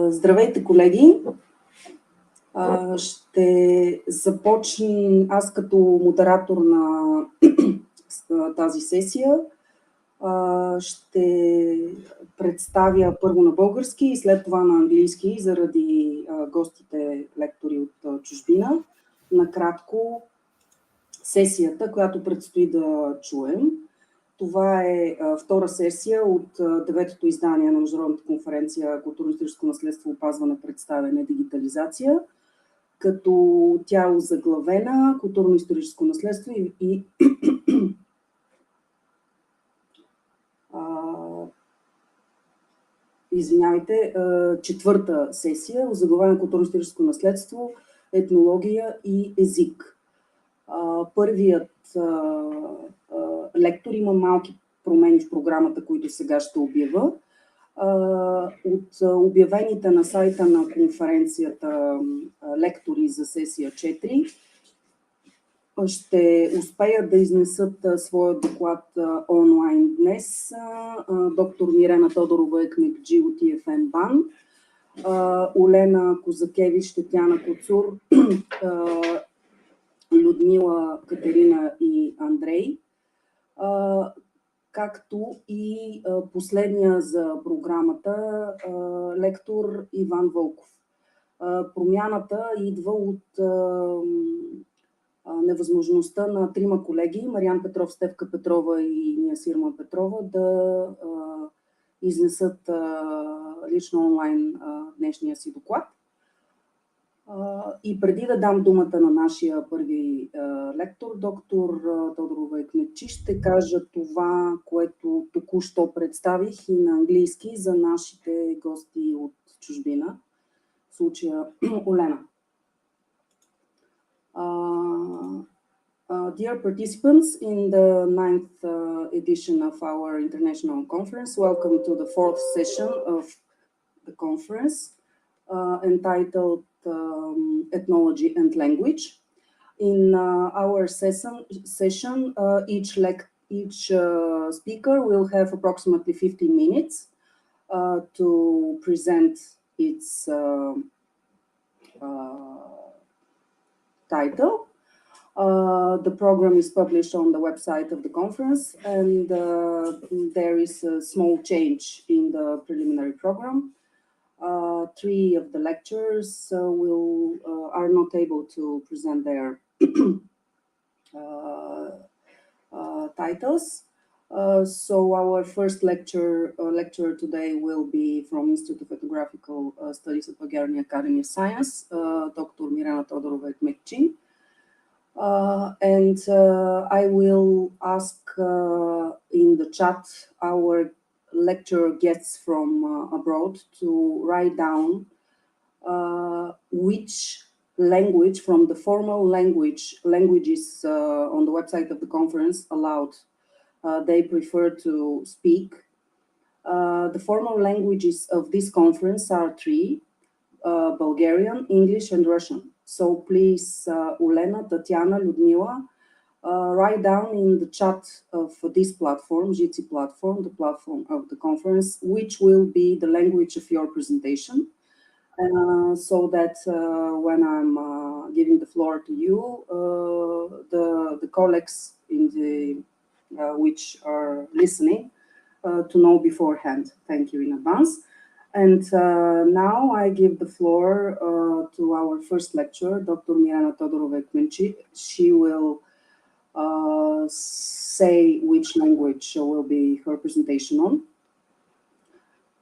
Здравейте, колеги! Ще започна аз като модератор на тази сесия. Ще представя първо на български и след това на английски, заради гостите лектори от чужбина. Накратко сесията, която предстои да чуем. Това е втора сесия от деветото издание на Международната конференция Културно-историческо наследство, опазване, представяне, дигитализация, като тя е озаглавена Културно-историческо наследство и четвърта сесия, озаглавена Културно-историческо наследство, етнология и език. Първият лектор има малки промени в програмата, които сега ще обява. От обявените на сайта на конференцията лектори за сесия 4 ще успеят да изнесат своя доклад онлайн днес доктор Мирена Тодорова екмекджи от ИФН БАН, Олена Козакевич, Татяна Коцур, Людмила, Катерина и Андрей, както и последния за програмата лектор Иван Вълков. Промяната идва от невъзможността на трима колеги, Мариан Петров, Стефка Петрова и Ниасирма Петрова, да изнесат лично онлайн днешния си доклад. И преди да дам думата на нашия първи лектор, доктор Тодорова екмекджи, ще кажа това, което току-що представих и на английски за нашите гости от чужбина, в случая Олена. Dear participants in the 9th edition of our international conference, welcome to the 4th session of the conference entitled Ethnology and Language. In our session, each speaker will have approximately 15 minutes to present its title. The program is published on the website of the conference, and there is a small change in the preliminary program. Three of the lecturers are not able to present their titles. So our first lecturer today will be from Institute of Ethnographical Studies at Bulgarian Academy of Science, Dr. Mirena Тодорова екмекджи. And I will ask in the chat our lecture guests from abroad to write down which language from the formal languages on the website of the conference allowed they prefer to speak. The formal languages of this conference are three: Bulgarian, English, and Russian. So please, Olena, Tatiana, Ludmila, write down in the chat of this platform, Jitsi platform, the platform of the conference, which will be the language of your presentation, so that when I'm giving the floor to you, the colleagues in the which are listening to know beforehand. Thank you in advance. And now I give the floor to our first lecturer, Dr. Mirena Тодорова екмекджи. She will say which language will be her presentation on.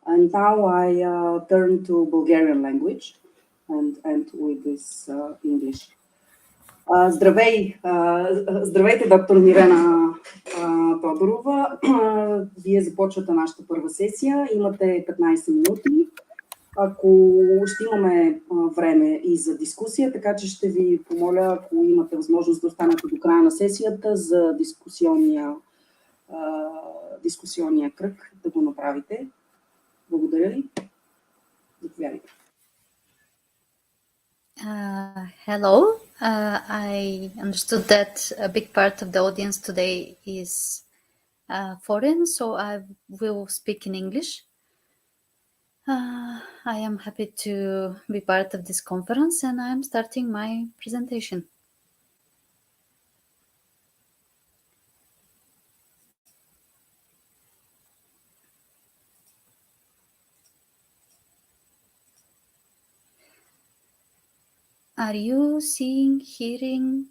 And now I turn to Bulgarian language and end with this English. Здравейте, доктор Мирена Тодорова. Вие започвате нашата първа сесия. Имате 15 минути. Ако ще имаме време и за дискусия, така че ще ви помоля, ако имате възможност да останете до края на сесията за дискусионния кръг, да го направите. Благодаря ви. Заповядайте. Hello. I understood that a big part of the audience today is foreign, so I will speak in English. I am happy to be part of this conference, and I am starting my presentation. Are you seeing, hearing?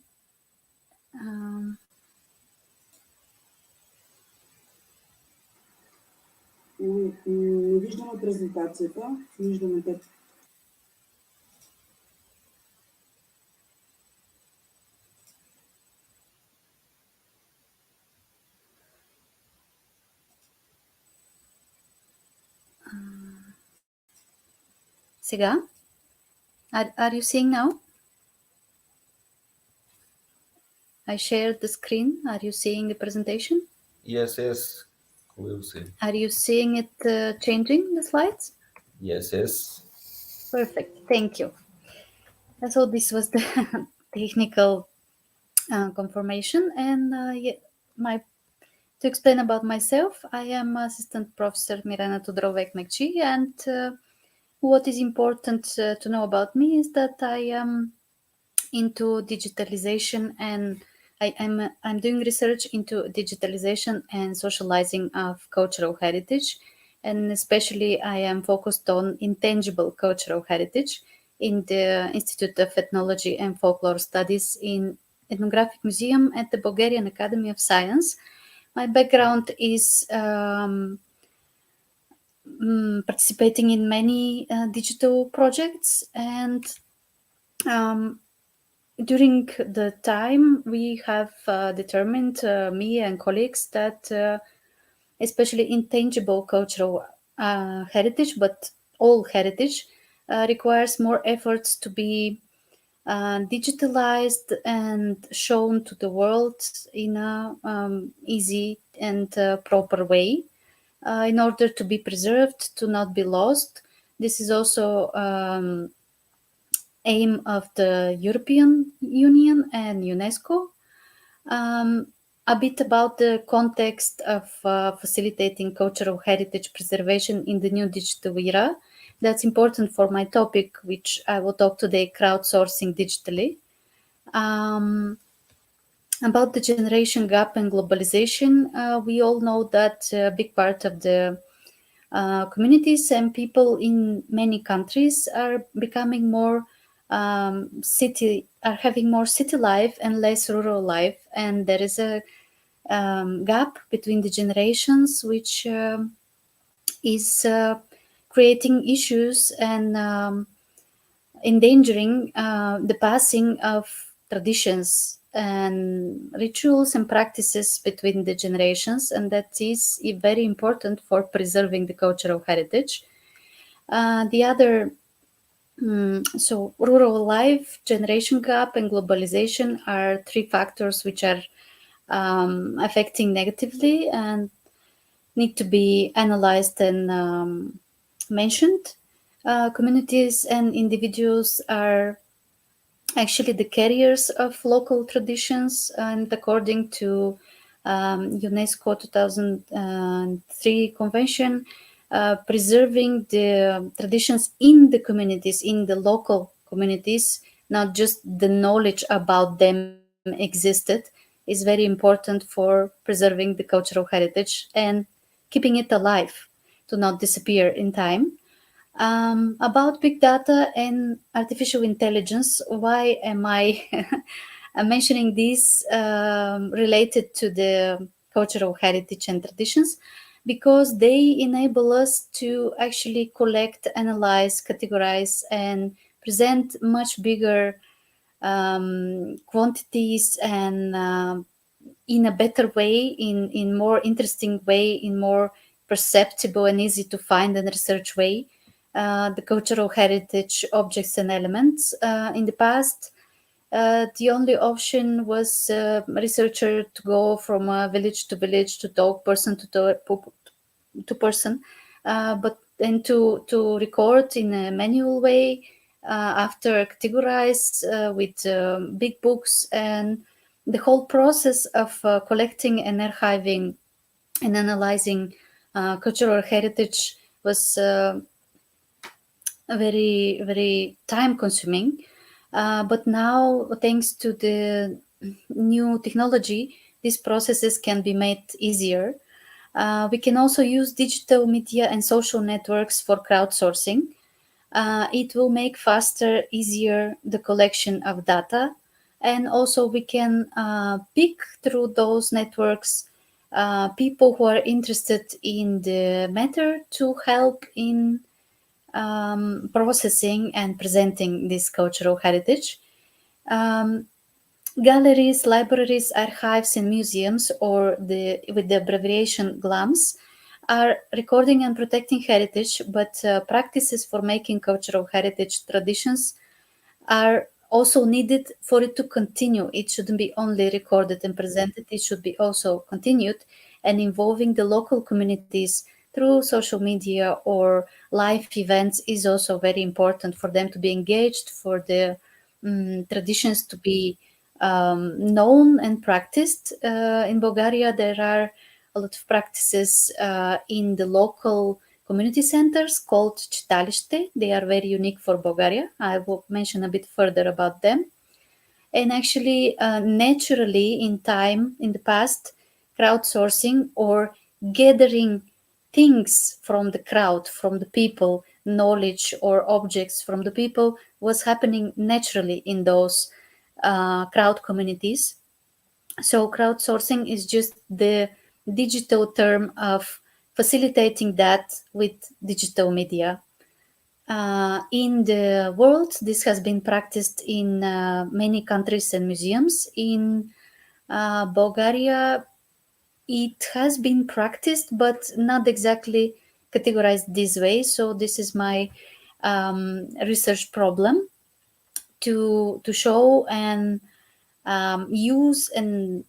Не виждаме презентацията, виждаме те. Сега? Are you seeing now? I shared the screen. Are you seeing the presentation? Yes, we'll see. Are you seeing it changing, the slides? Yes. Perfect. Thank you. So this was the technical confirmation. And to explain about myself, I am Assistant Professor Mirena Todorova-Ekmekchi, and what is important to know about me is that I am into digitalization, and I'm doing research into digitalization and socializing of cultural heritage, and especially I am focused on intangible cultural heritage in the Institute of Ethnology and Folklore Studies in Ethnographic Museum at the Bulgarian Academy of Science. My background is participating in many digital projects, and during the time we have determined, me and colleagues, that especially intangible cultural heritage, but all heritage, requires more efforts to be digitalized and shown to the world in a easy and proper way, in order to be preserved, to not be lost. This is also aim of the European Union and UNESCO. A bit about the context of facilitating cultural heritage preservation in the new digital era. That's important for my topic, which I will talk today, crowdsourcing digitally. About the generation gap and globalization, we all know that a big part of the communities and people in many countries are becoming more having more city life and less rural life, and there is a gap between the generations, which is creating issues and endangering the passing of traditions and rituals and practices between the generations, and that is very important for preserving the cultural heritage. The other so rural life, generation gap, and globalization are three factors which are affecting negatively and need to be analyzed and mentioned. Communities and individuals are actually the carriers of local traditions, and according to UNESCO 2003 convention, preserving the traditions in the communities, in the local communities, not just the knowledge about them existed, is very important for preserving the cultural heritage and keeping it alive to not disappear in time. About big data and artificial intelligence, why am I mentioning this related to the cultural heritage and traditions? Because they enable us to actually collect, analyze, categorize, and present much bigger quantities, and in a better way, in more interesting way, in more perceptible and easy to find and research way, the cultural heritage objects and elements. In the past, the only option was researcher to go from village to village to talk person to person, but then to record in a manual way, after categorize with big books, and the whole process of collecting and archiving and analyzing cultural heritage was very, very time consuming. But now, thanks to the new technology, these processes can be made easier. We can also use digital media and social networks for crowdsourcing. It will make faster, easier the collection of data. And also we can pick through those networks people who are interested in the matter to help in processing and presenting this cultural heritage. Galleries, libraries, archives, and museums, or with the abbreviation GLAMS, are recording and protecting heritage, but practices for making cultural heritage traditions are also needed for it to continue. It shouldn't be only recorded and presented, it should be also continued, and involving the local communities through social media or live events is also very important for them to be engaged, for the traditions to be known and practiced. In Bulgaria, there are a lot of practices in the local community centers called читалище. They are very unique for Bulgaria. I will mention a bit further about them. And actually, naturally, in time, in the past, crowdsourcing or gathering things from the crowd, from the people, knowledge or objects from the people was happening naturally in those crowd communities. So crowdsourcing is just the digital term of facilitating that with digital media. In the world, this has been practiced in many countries and museums. In Bulgaria, it has been practiced, but not exactly categorized this way. So this is my research problem to show and use and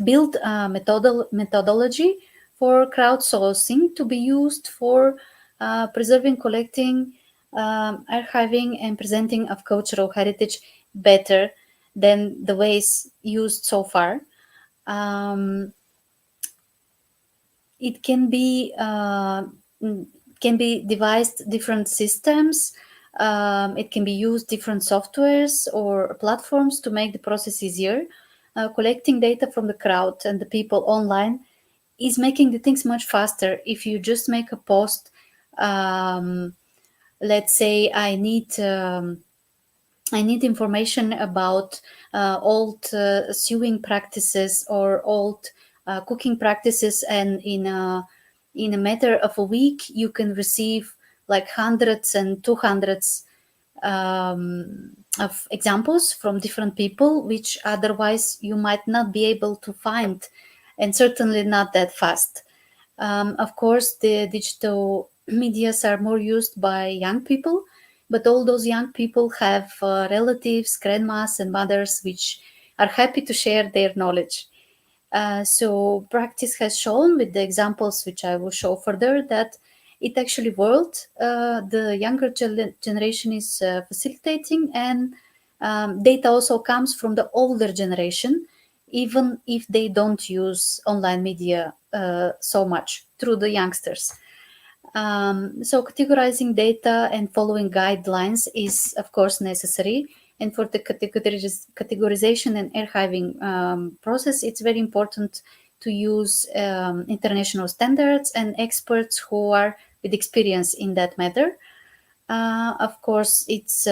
build a methodology for crowdsourcing to be used for preserving, collecting, archiving, and presenting of cultural heritage better than the ways used so far. It can be devised different systems. It can be used different softwares or platforms to make the process easier. Collecting data from the crowd and the people online is making the things much faster. If you just make a post, let's say I need information about old sewing practices or old cooking practices, and in a matter of a week you can receive like hundreds and 200s of examples from different people, which otherwise you might not be able to find, and certainly not that fast. Of course, the digital medias are more used by young people, but all those young people have relatives, grandmas, and mothers which are happy to share their knowledge. So practice has shown with the examples which I will show further that it actually worked. The younger generation is facilitating, and data also comes from the older generation, even if they don't use online media so much through the youngsters. So categorizing data and following guidelines is, of course, necessary. And for the categorization and archiving process, it's very important to use international standards and experts who are with experience in that matter. Of course, it's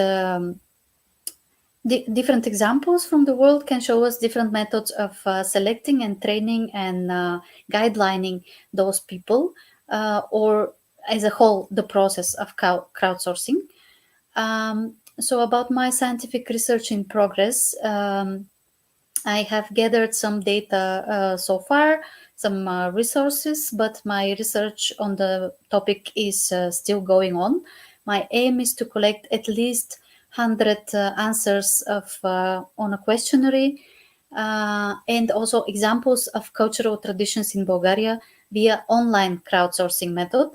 different examples from the world can show us different methods of selecting and training and guidelining those people, or as a whole, the process of crowdsourcing. So about my scientific research in progress, I have gathered some data so far, some resources, but my research on the topic is still going on. My aim is to collect at least 100 answers on a questionnaire, and also examples of cultural traditions in Bulgaria via online crowdsourcing method.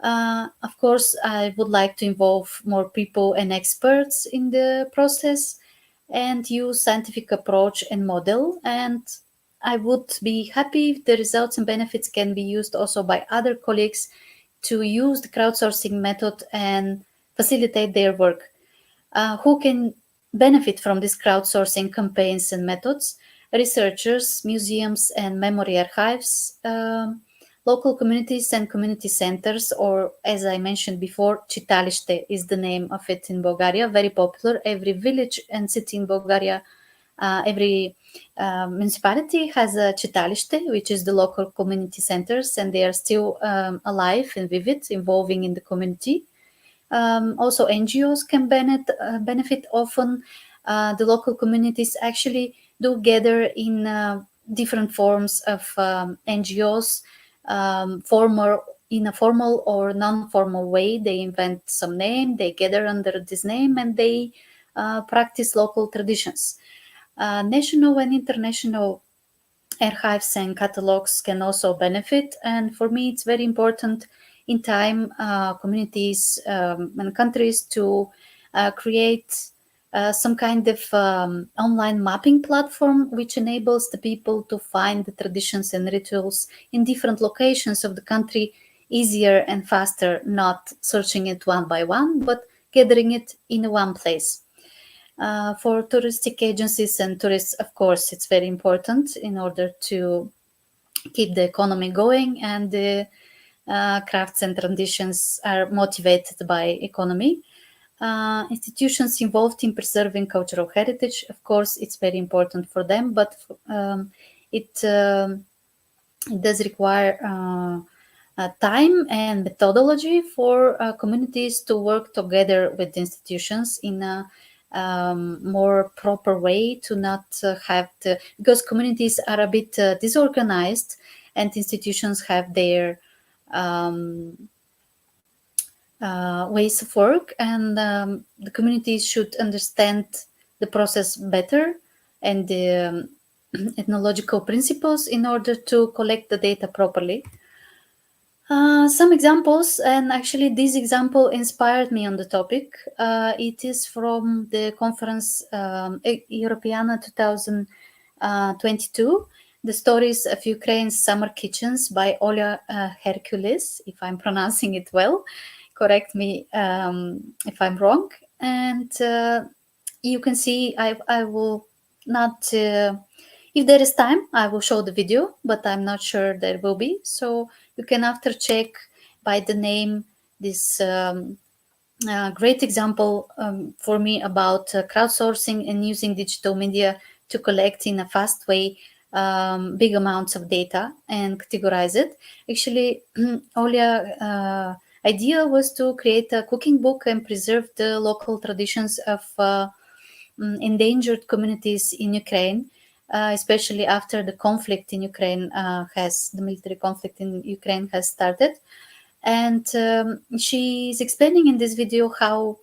Of course, I would like to involve more people and experts in the process and use scientific approach and model. And I would be happy if the results and benefits can be used also by other colleagues to use the crowdsourcing method and facilitate their work. Who can benefit from these crowdsourcing campaigns and methods? Researchers, museums and memory archives, local communities and community centers, or as I mentioned before, читалище is the name of it in Bulgaria, very popular. Every village and city in Bulgaria, every municipality has a читалище, which is the local community centers, and they are still alive and vivid, involving in the community. Also, NGOs can benefit often. The local communities actually do gather in different forms of NGOs, in a formal or non-formal way. They invent some name, they gather under this name, and they practice local traditions. National and international archives and catalogs can also benefit, and for me it's very important in time communities and countries to create some kind of online mapping platform which enables the people to find the traditions and rituals in different locations of the country easier and faster, not searching it one by one, but gathering it in one place. For touristic agencies and tourists, of course, it's very important in order to keep the economy going, and the crafts and traditions are motivated by economy. Institutions involved in preserving cultural heritage, of course, it's very important for them, but it does require time and methodology for communities to work together with institutions in a more proper way, to not have because communities are a bit disorganized and institutions have their ways of work, and the communities should understand the process better and the ethnological principles in order to collect the data properly. Some examples, and actually this example inspired me on the topic. It is from the conference Europeana 2022, The Stories of Ukraine's Summer Kitchens by Olia Hercules, if I'm pronouncing it well. Correct me if I'm wrong. And you can see I will not, if there is time, I will show the video, but I'm not sure there will be. So you can after check by the name this great example for me about crowdsourcing and using digital media to collect in a fast way big amounts of data and categorize it. Actually, Olia idea was to create a cooking book and preserve the local traditions of endangered communities in Ukraine, especially after the conflict in Ukraine the military conflict in Ukraine has started. And she is explaining in this video how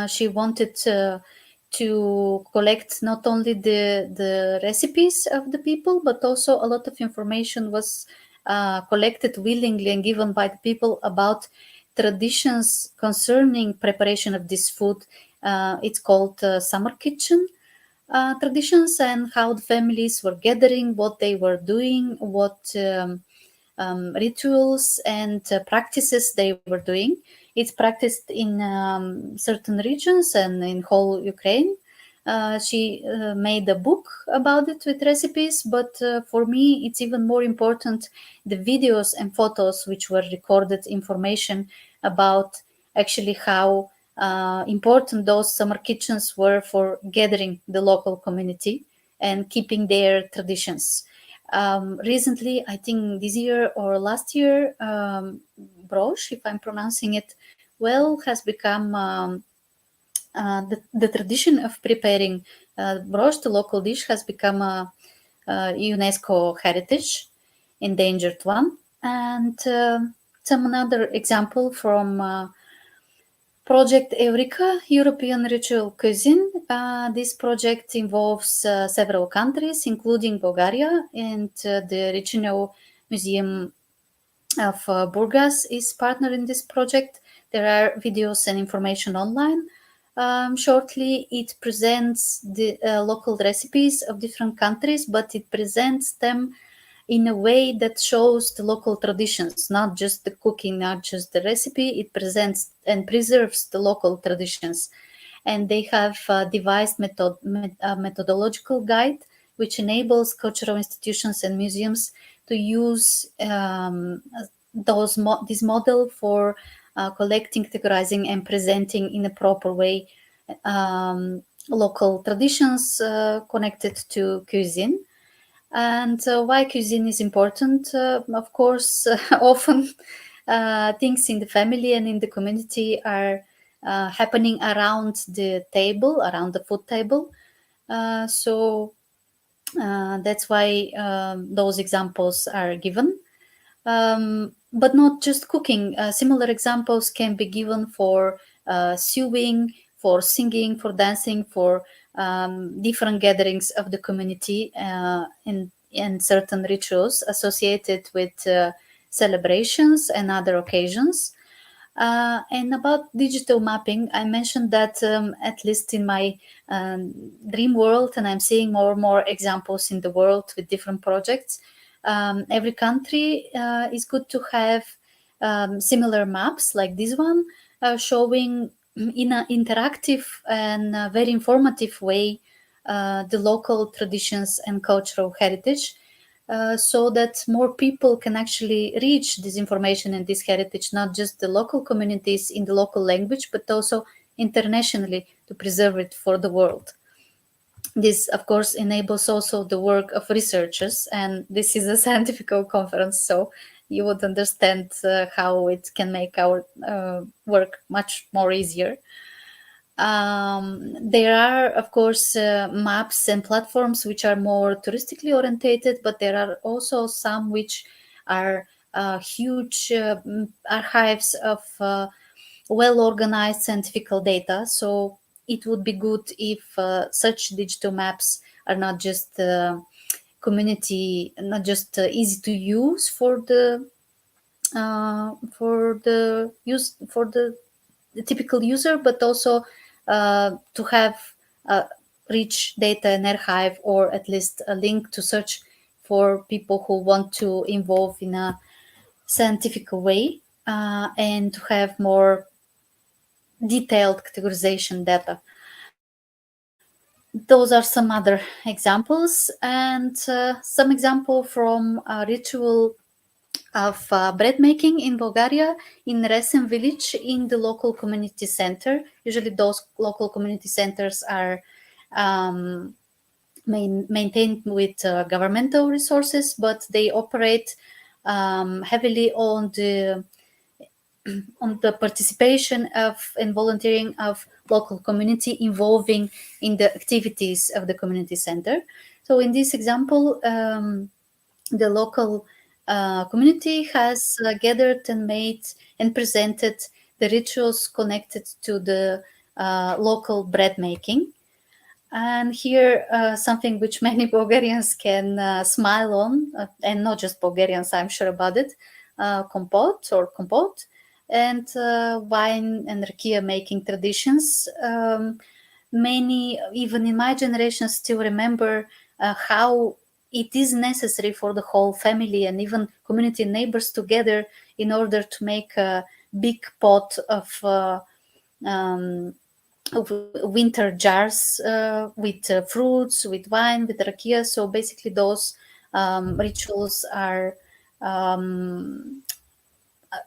she wanted to collect not only the recipes of the people, but also a lot of information was collected willingly and given by the people about traditions concerning preparation of this food. It's called summer kitchen traditions, and how the families were gathering, what they were doing, what rituals and practices they were doing. It's practiced in certain regions and in whole Ukraine. She made a book about it with recipes, but for me it's even more important the videos and photos which were recorded information about actually how important those summer kitchens were for gathering the local community and keeping their traditions. Recently, I think this year or last year, brosh, if I'm pronouncing it well, has become the tradition of preparing brosh, the local dish, has become a UNESCO heritage, endangered one. And some another example from Project Eureka, European Ritual Cuisine. This project involves several countries, including Bulgaria, and the Regional Museum of Burgas is partner in this project. There are videos and information online. Shortly, it presents the local recipes of different countries, but it presents them in a way that shows the local traditions, not just the cooking, not just the recipe. It presents and preserves the local traditions. And they have devised methodological guide which enables cultural institutions and museums to use this model for collecting, categorizing, and presenting in a proper way local traditions connected to cuisine. And why cuisine is important? Of course, often things in the family and in the community are happening around the table, around the food table. So that's why those examples are given. But not just cooking. Similar examples can be given for sewing, for singing, for dancing, for different gatherings of the community and certain rituals associated with celebrations and other occasions. And about digital mapping, I mentioned that at least in my dream world, and I'm seeing more and more examples in the world with different projects, every country is good to have similar maps like this one, showing in an interactive and very informative way the local traditions and cultural heritage, so that more people can actually reach this information and this heritage, not just the local communities in the local language, but also internationally to preserve it for the world. This, of course, enables also the work of researchers, and this is a scientific conference, so you would understand how it can make our work much more easier. There are, of course, maps and platforms which are more touristically orientated, but there are also some which are huge archives of well-organized scientific data. So it would be good if such digital maps are not just community, not just easy to use for the typical user, but also to have rich data and archive, or at least a link to search for people who want to involve in a scientific way, and to have more detailed categorization data. Those are some other examples, and some example from a ritual of bread making in Bulgaria, in Resen village, in the local community center. Usually those local community centers are maintained with governmental resources, but they operate heavily on the participation of and volunteering of local community involving in the activities of the community center. So in this example, the local community has gathered and made and presented the rituals connected to the local bread making. And here, something which many Bulgarians can smile on, and not just Bulgarians, I'm sure about it, compote and wine and rakia making traditions. Many, even in my generation, still remember how it is necessary for the whole family and even community neighbors together in order to make a big pot of winter jars with fruits, with wine, with rakia. So basically those rituals are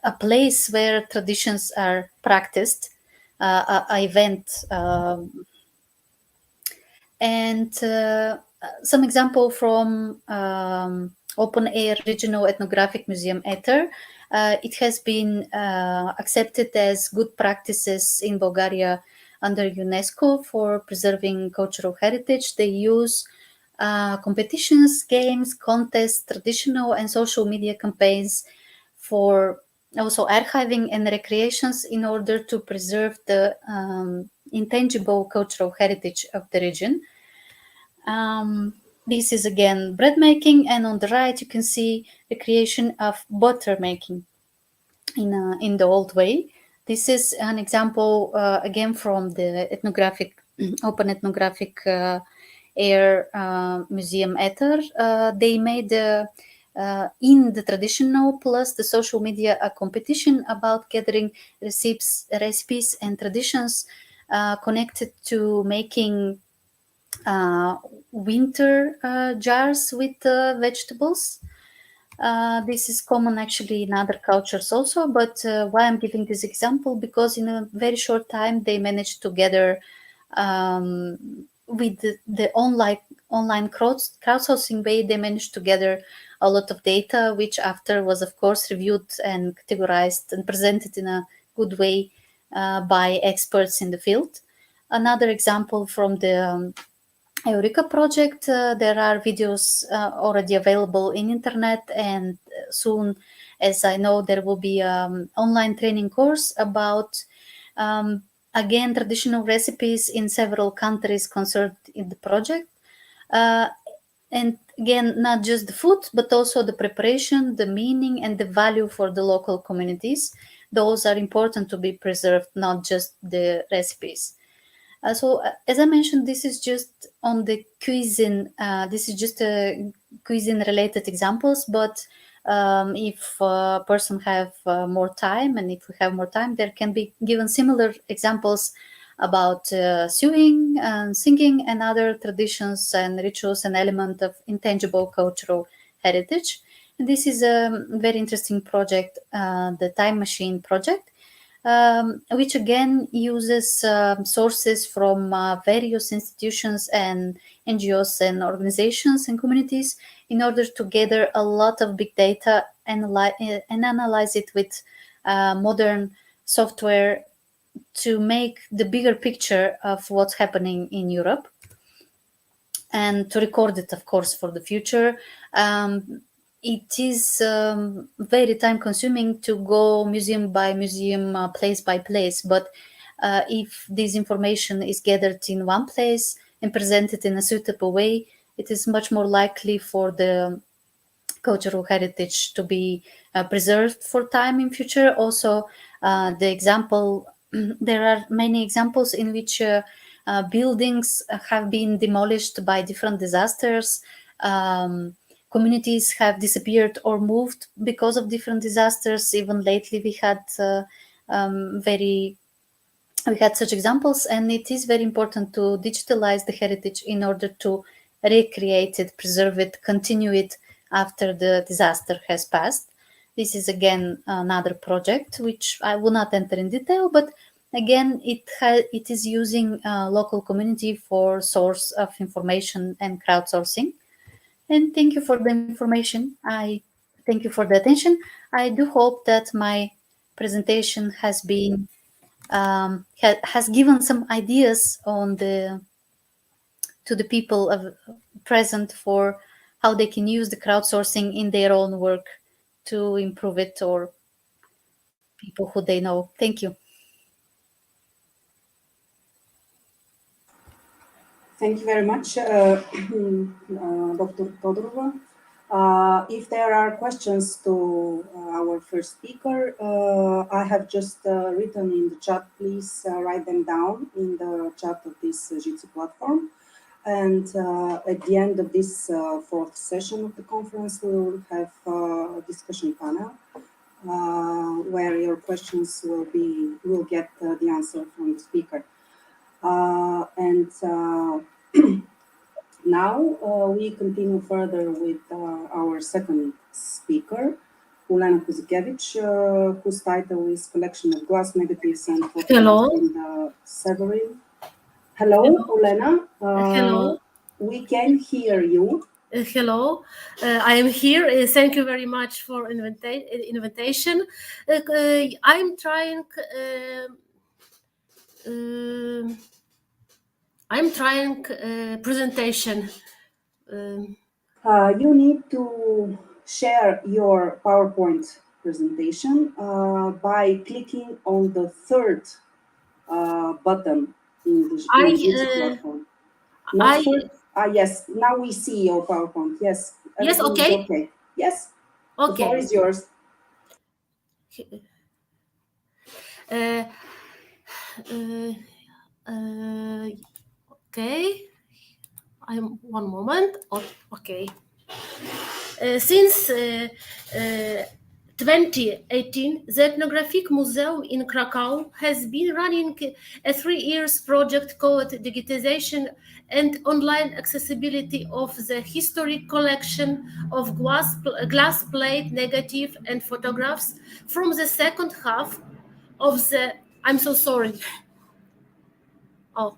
a place where traditions are practiced, a event. And some example from Open Air Regional Ethnographic Museum Ether. It has been accepted as good practices in Bulgaria under UNESCO for preserving cultural heritage. They use competitions, games, contests, traditional and social media campaigns for also archiving and recreations in order to preserve the intangible cultural heritage of the region. This is again bread making, and on the right you can see the creation of butter making in the old way. This is an example again from the ethnographic open ethnographic air museum Ether. They made in the traditional plus the social media, a competition about gathering recipes and traditions connected to making winter jars with vegetables. This is common actually in other cultures also, but why I'm giving this example, because in a very short time they managed to gather with the online crowdsourcing way, they managed to gather a lot of data, which after was of course reviewed and categorized and presented in a good way by experts in the field. Another example from the Eureka project, there are videos already available in internet, and soon, as I know, there will be an online training course about again traditional recipes in several countries concerned in the project, and again not just the food but also the preparation, the meaning, and the value for the local communities. Those are important to be preserved, not just the recipes. So as I mentioned, this is just on the cuisine. This is just a cuisine related examples, but if a person have more time, and if we have more time, there can be given similar examples about sewing and singing and other traditions and rituals and element of intangible cultural heritage. And this is a very interesting project, the Time Machine project, which again uses sources from various institutions and NGOs and organizations and communities in order to gather a lot of big data and analyze it with modern software to make the bigger picture of what's happening in Europe, and to record it, of course, for the future. It is very time consuming to go museum by museum, place by place, but if this information is gathered in one place and presented in a suitable way, it is much more likely for the cultural heritage to be preserved for time in future. Also, the example, there are many examples in which buildings have been demolished by different disasters. Communities have disappeared or moved because of different disasters. Even lately, we had such examples, and it is very important to digitalize the heritage in order to recreate it, preserve it, continue it after the disaster has passed. This is again another project which I will not enter in detail, but again, it is using local community for source of information and crowdsourcing. And thank you for the information. I thank you for the attention. I do hope that my presentation has been has given some ideas on to the people present for how they can use the crowdsourcing in their own work to improve it, or people who they know. Thank you. Thank you very much, Dr. Todorova. If there are questions to our first speaker, I have just written in the chat. Please write them down in the chat of this Jitsi platform. And at the end of this fourth session of the conference, we will have a discussion panel where your questions will get the answer from the speaker. Now we continue further with our second speaker, Ulena Kuzikevich, whose title is Collection of Glass Negatives and Photographs in the Severin. Hello, Ulena. Hello. We can hear you. Hello, I am here. Thank you very much for invitation. I'm trying presentation. You need to share your PowerPoint presentation by clicking on the third button in the platform. Yes, now we see your PowerPoint. Yes. Yes, okay. Okay. Yes. Okay. The floor is yours. Okay. One moment. Okay. Since 2018, the Ethnographic Museum in Krakow has been running a 3-year project called Digitalization and Online Accessibility of the Historic Collection of glass plate, negative, and photographs from the second half of the, I'm so sorry. Oh.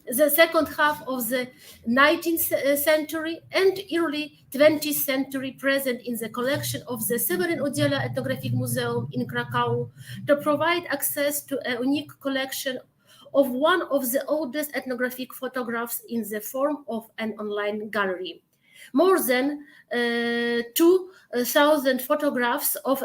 The second half of the 19th century and early 20th century, present in the collection of the Severin Odziela Ethnographic Museum in Krakow, to provide access to a unique collection of one of the oldest ethnographic photographs in the form of an online gallery. More than 2,000 photographs of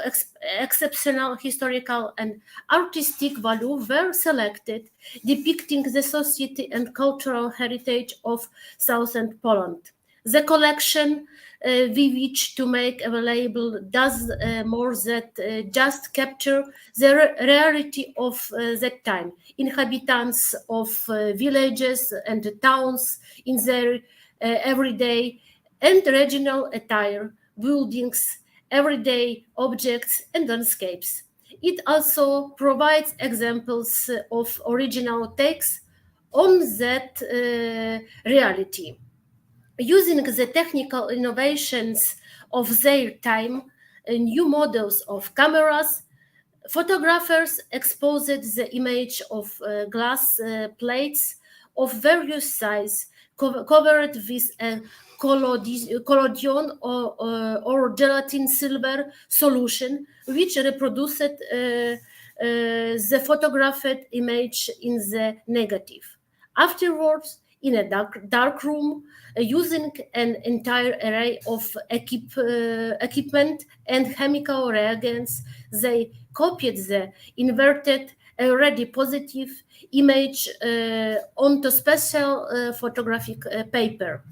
exceptional historical and artistic value were selected, depicting the society and cultural heritage of southern Poland. The collection we wish to make available does more than just capture the reality of that time. Inhabitants of villages and towns in their everyday and regional attire, buildings, everyday objects, and landscapes. It also provides examples of original takes on that reality. Using the technical innovations of their time, new models of cameras, photographers exposed the image of glass plates of various sizes, covered with a collodion or gelatin silver solution, which reproduced the photographed image in the negative. Afterwards, in a dark room, using an entire array of equipment and chemical reagents, they copied the inverted, already positive image onto special photographic paper.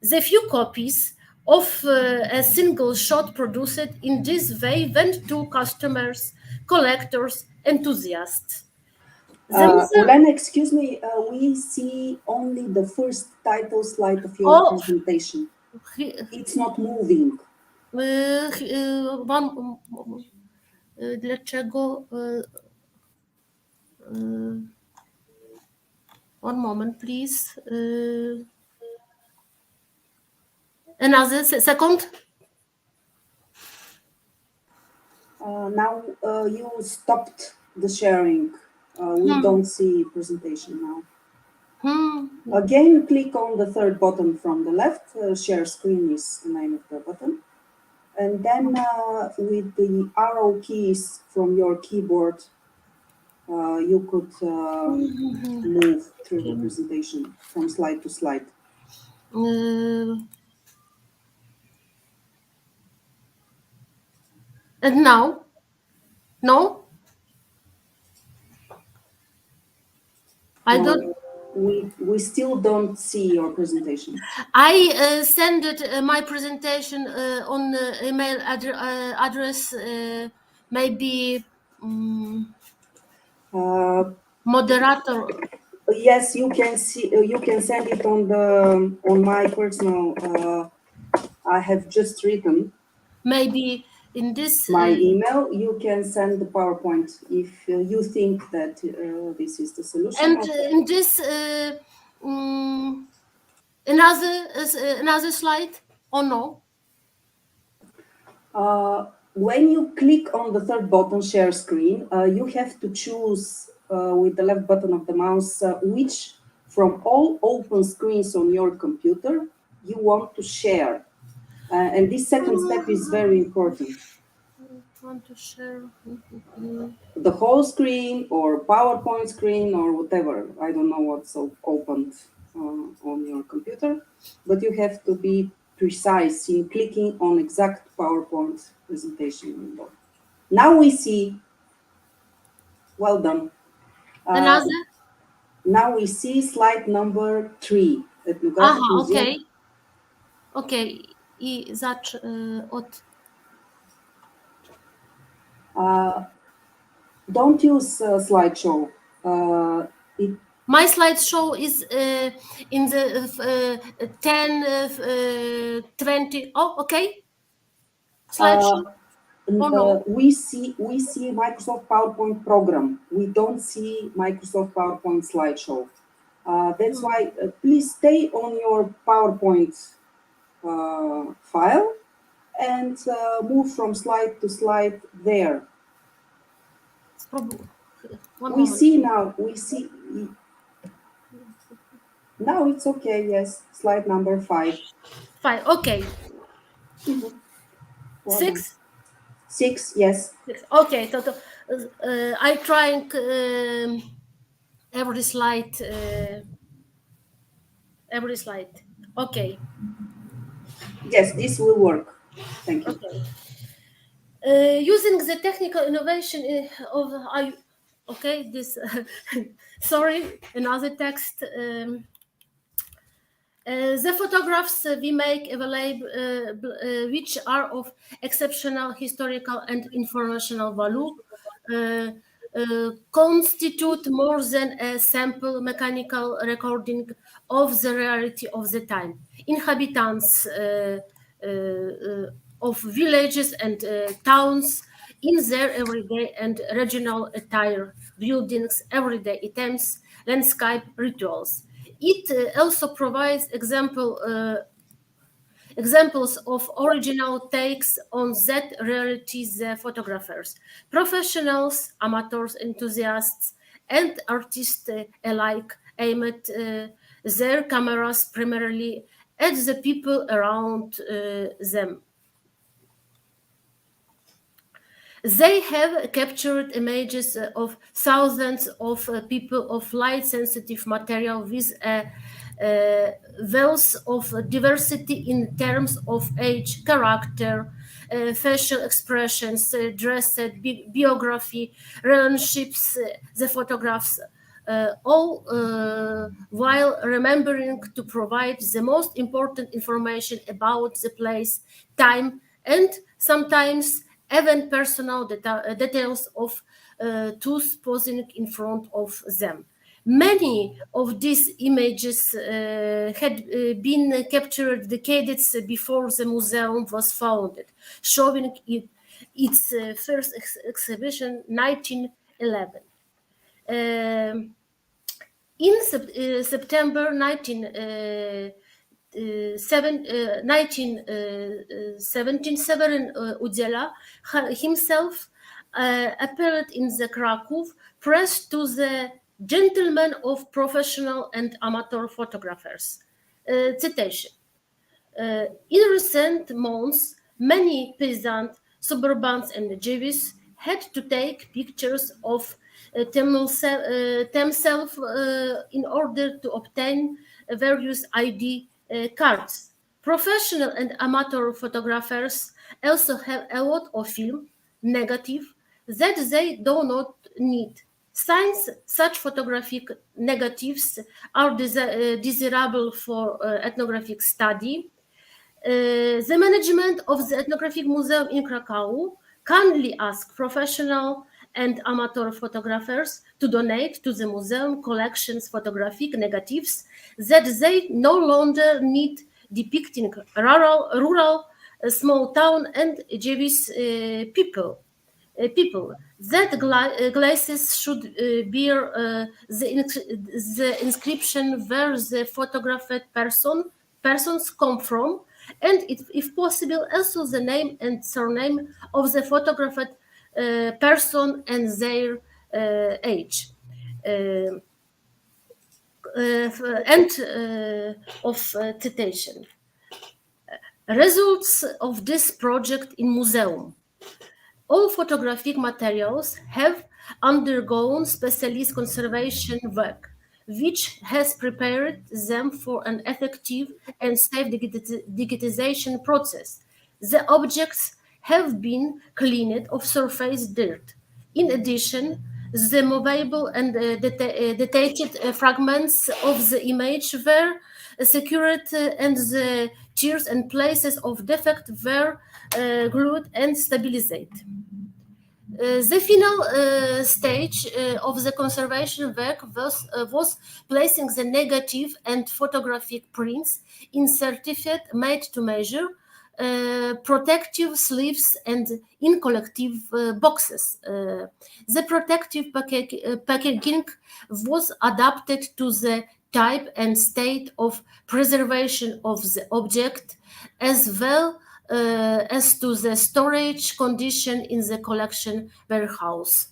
The few copies of a single shot produced in this way went to customers, collectors, enthusiasts. Olena, excuse me, we see only the first title slide of your presentation. It's not moving. Dlaczego? One moment, please. Another second. Now you stopped the sharing. We don't see presentation now. Again, click on the third button from the left. Share screen is the name of the button. And then with the arrow keys from your keyboard, you could move through the presentation from slide to slide. And now? No? I don't. We still don't see your presentation. I sent my presentation on email address, maybe moderator. Yes, you can see. You can send it on my personal. I have just written. Maybe in this my email. You can send the PowerPoint if you think that this is the solution. And in this another slide or no? When you click on the third button, share screen, you have to choose with the left button of the mouse which from all open screens on your computer you want to share. And this second step is very important. Want to share the whole screen or PowerPoint screen or whatever. I don't know what's opened on your computer, but you have to be precise in clicking on exact PowerPoint presentation window. Now we see, well done. Now we see slide number 3. Okay. Okay. I zacz od... Don't use slideshow. My slideshow is in the 10, 20. Oh, okay. slideshow? Or no? We see Microsoft PowerPoint program. We don't see Microsoft PowerPoint slideshow. That's why please stay on your PowerPoint file and move from slide to slide there. We see now. Now it's okay. Yes, slide number 5. 5. Okay. 6. 6. Yes. 6. Okay. So, I trying every slide. Every slide. Okay. Yes, this will work. Thank you. Okay. Using the technical innovation of okay, this sorry, another text. The photographs we make available, which are of exceptional historical and informational value, constitute more than a simple mechanical recording of the reality of the time. Inhabitants of villages and towns in their everyday and regional attire, buildings, everyday items, landscape rituals. It also provides examples of original takes on that reality the photographers, professionals, amateurs, enthusiasts, and artists alike aim at their cameras primarily at the people around them. They have captured images of thousands of people of light-sensitive material with a wealth of diversity in terms of age, character, facial expressions, dress, biography, relationships, the photographs, all while remembering to provide the most important information about the place, time, and sometimes even personal details of those posing in front of them. Many of these images had been captured decades before the museum was founded, showing its first exhibition 1911. In September 1917, Severin Udziela himself appeared in the Krakow press to the gentlemen of professional and amateur photographers. Citation. In recent months, many peasants, suburbans, and Jews had to take pictures of themselves in order to obtain various ID cards. Professional and amateur photographers also have a lot of film, negative, that they do not need. Since such photographic negatives are desirable for ethnographic study, the management of the Ethnographic Museum in Krakow kindly asked professional and amateur photographers to donate to the museum collections photographic negatives that they no longer need, depicting rural small town and Jewish people. That glasses should bear the inscription where the photographed persons come from, and if possible also the name and surname of the photographed person and their age. End of citation. Results of this project in museum. All photographic materials have undergone specialist conservation work, which has prepared them for an effective and safe digitization process. The objects have been cleaned of surface dirt. In addition, the movable and detached fragments of the image were secured and the tears and places of defect were glued and stabilized. The final stage of the conservation work was placing the negative and photographic prints in certificate made to measure protective sleeves and in collective boxes. The protective packaging was adapted to the type and state of preservation of the object, as well as to the storage condition in the collection warehouse.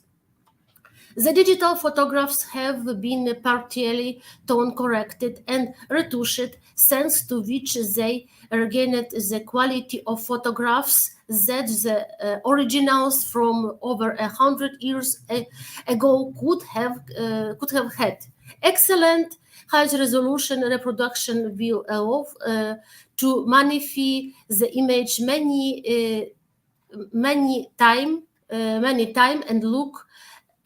The digital photographs have been partially tone corrected and retouched, thanks to which they regained the quality of photographs that the originals from over 100 years ago could have had. Excellent high-resolution reproduction will allow to magnify the image many time and look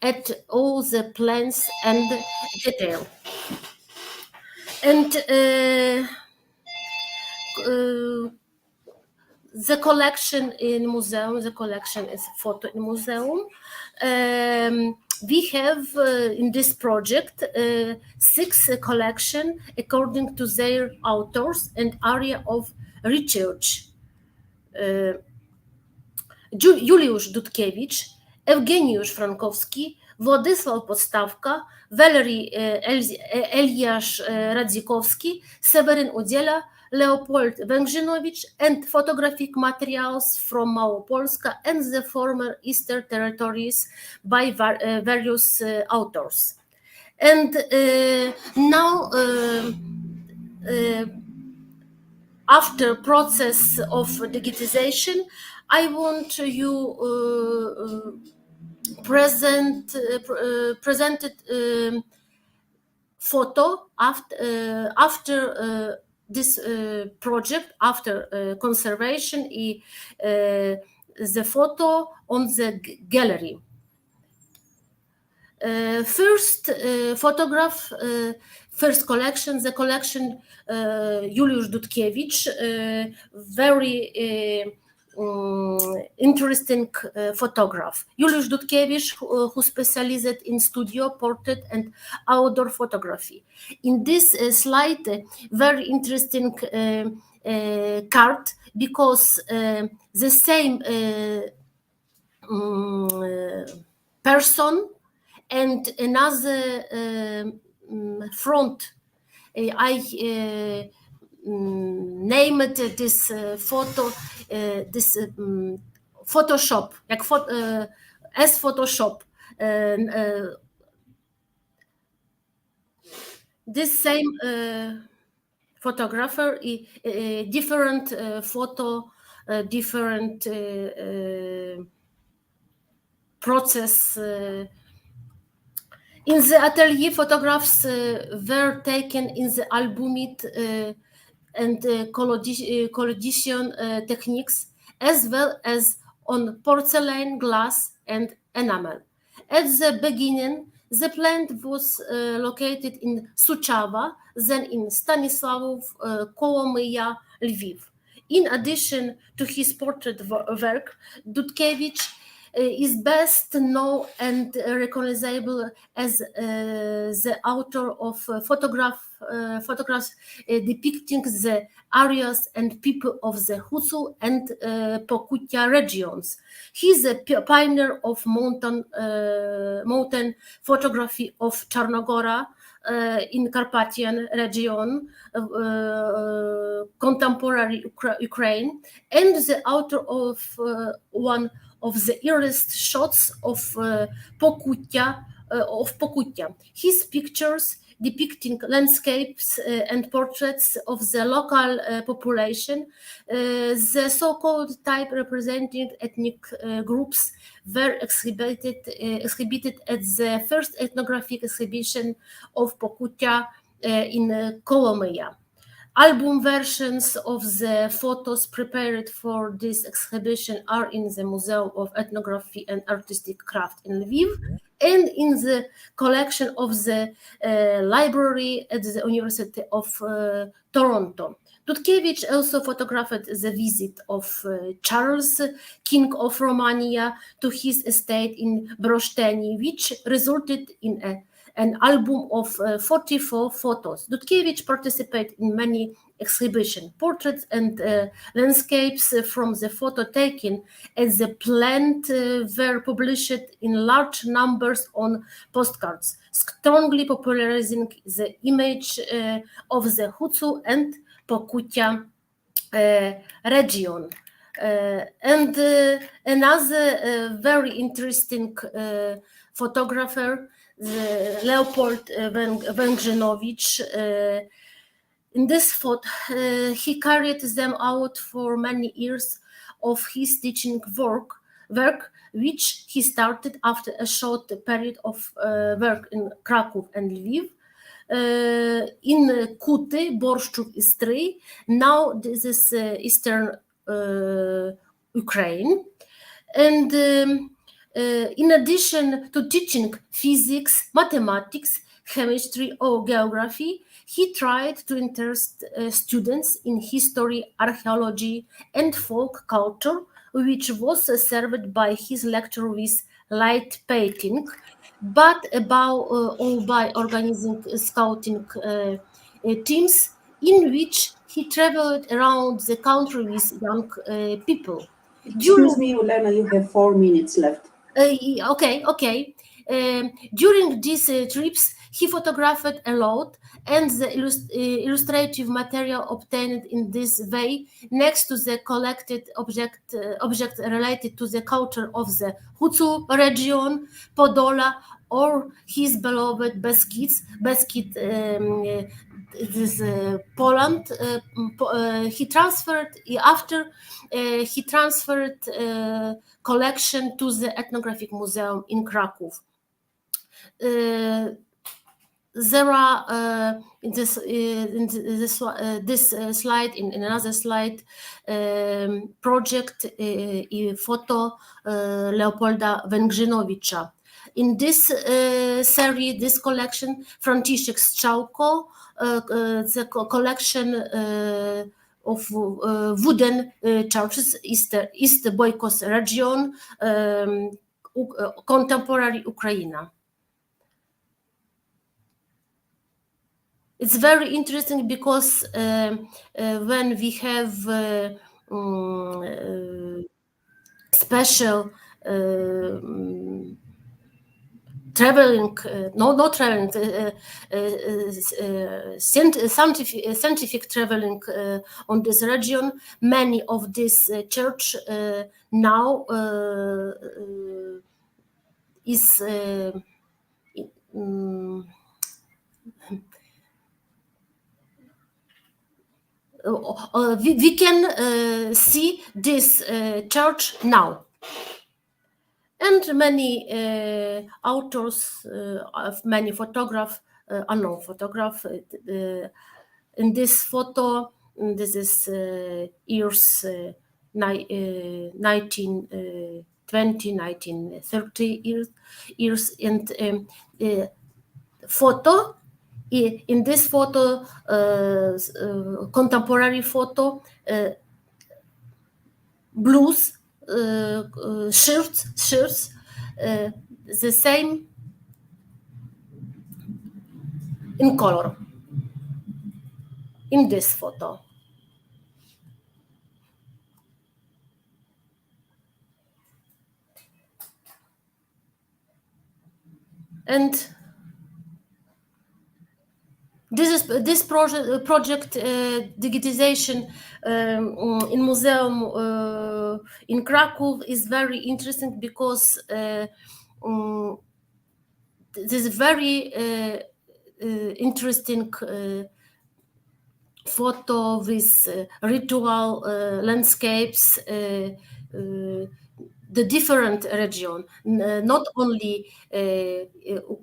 at all the plans and detail. And the collection in museum, the collection is photo in museum. We have in this project 6 collection according to their authors and area of research. Juliusz Dudkiewicz, Eugeniusz Frankowski, Władysław Podstawka, Valery Eliasz Radzikowski, Seweryn Udziela, Leopold Węgrzynowicz, and photographic materials from Małopolska and the former Eastern territories by various authors. And now, after process of digitization, I want you presented photo after this project, after conservation, the photo on the gallery. First photograph, first collection, the collection Juliusz Dudkiewicz, very interesting photograph. Juliusz Dudkiewicz, who specialized in studio, portrait, and outdoor photography. In this slide, very interesting card, because the same person and another front, I named this photo, this Photoshop, like as Photoshop. This same photographer, different photo, different process. In the atelier, photographs were taken in the albumate and collodition techniques, as well as on porcelain, glass, and enamel. At the beginning, the plant was located in Suceava, then in Stanislavov, Kolomyia, Lviv. In addition to his portrait work, Dudkiewicz is best known and recognizable as the author of photographs depicting the areas and people of the Husu and Pokutia regions. He is a pioneer of mountain photography of Czarnogora in Carpathian region, contemporary Ukraine, and the author of one of the earliest shots of Pokutia. His pictures depicting landscapes and portraits of the local population, the so-called type representing ethnic groups, were exhibited at the first ethnographic exhibition of Pokutia in Kolomyia. Album versions of the photos prepared for this exhibition are in the Museum of Ethnography and Artistic Craft in Lviv and in the collection of the library at the University of Toronto. Dudkiewicz also photographed the visit of Charles, King of Romania, to his estate in Broșteni, which resulted in a an album of 44 photos. Dudkiewicz participated in many exhibitions, portraits and landscapes from the photo taken at the plant were published in large numbers on postcards, strongly popularizing the image of the Hucu and Pokutia region. And another very interesting photographer, Leopold Węgrzynowicz, in this photo, he carried them out for many years of his teaching work, which he started after a short period of work in Kraków and Lviv. In Kuty, Borszczów, Istry. Now this is eastern Ukraine. And in addition to teaching physics, mathematics, chemistry, or geography, he tried to interest students in history, archaeology, and folk culture, which was served by his lecture with light painting, but above all by organizing scouting teams in which he traveled around the country with young people. Excuse me, Ulena, you have 4 minutes left. Okay. During these trips, he photographed a lot, and the illustrative material obtained in this way, next to the collected object related to the culture of the Hucu region, Podola, or his beloved Beskid, this Poland. He transferred collection to the Ethnographic Museum in Kraków. There are in this slide, in another slide, project photo Leopolda Węgrzynowicza. In this series, this collection, Franciszek Strzałko, the collection of wooden churches, East Boykos region, contemporary Ukraine. It's very interesting because when we have special traveling, scientific traveling on this region, many of this church now is we can see this church now. And many authors of many photographs, unknown photograph. In this photo, this is years 1920, 1930 years, and photo. In this photo, contemporary photo, blues. Shirts, the same in color in this photo. And this project digitization in museum in Kraków is very interesting because this is very interesting photo with ritual landscapes, the different region, not only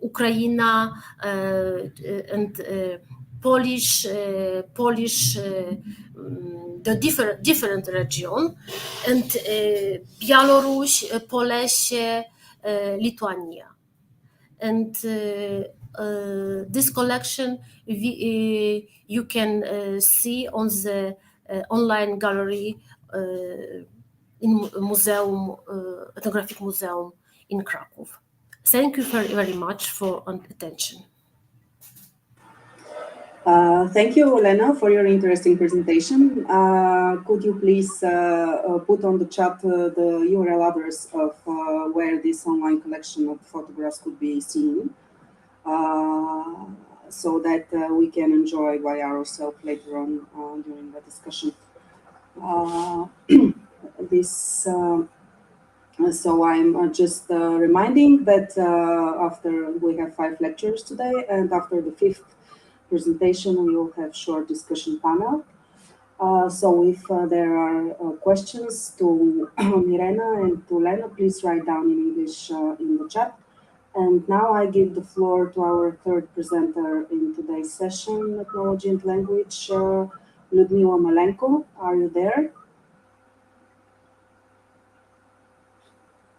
Ukraine and Polish, the different region, and Białoruś, Polesie, Lithuania, and this collection you can see on the online gallery in museum, Ethnographic Museum in Kraków. Thank you very, very much for attention. Thank you, Olena, for your interesting presentation. Could you please put on the chat the URL address of where this online collection of photographs could be seen, so that we can enjoy by ourselves later on during the discussion. So I'm just reminding that after we have 5 lectures today, and after the 5th presentation, we will have short discussion panel. So if there are questions to Mirena and to Lena, please write down in English in the chat. And now I give the floor to our 3rd presenter in today's session, Ethnology and Language, Ludmila Malenko. Are you there?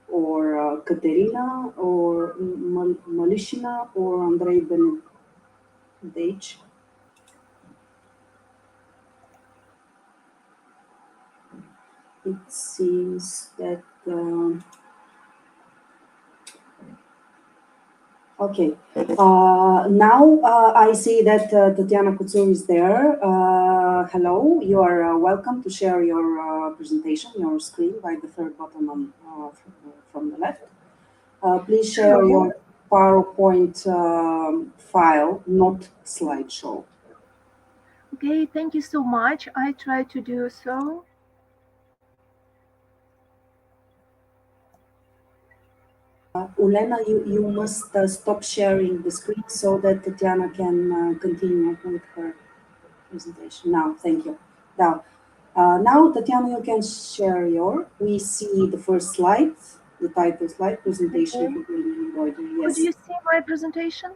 Or Katerina, or Malishina, or Andrei Benedej? It seems that okay. Now I see that Tatiana Kutsur is there. Hello, you are welcome to share your presentation, your screen by the 3rd button on, from the left. Please share your PowerPoint file, not slideshow. Okay, thank you so much. I try to do so. Ulena, you must stop sharing the screen so that Tatiana can continue with her presentation. Now, thank you. Now, Tatiana, you can share your. We see the first slide, the title slide, presentation for building embroidery. Yes. Could you see my presentation?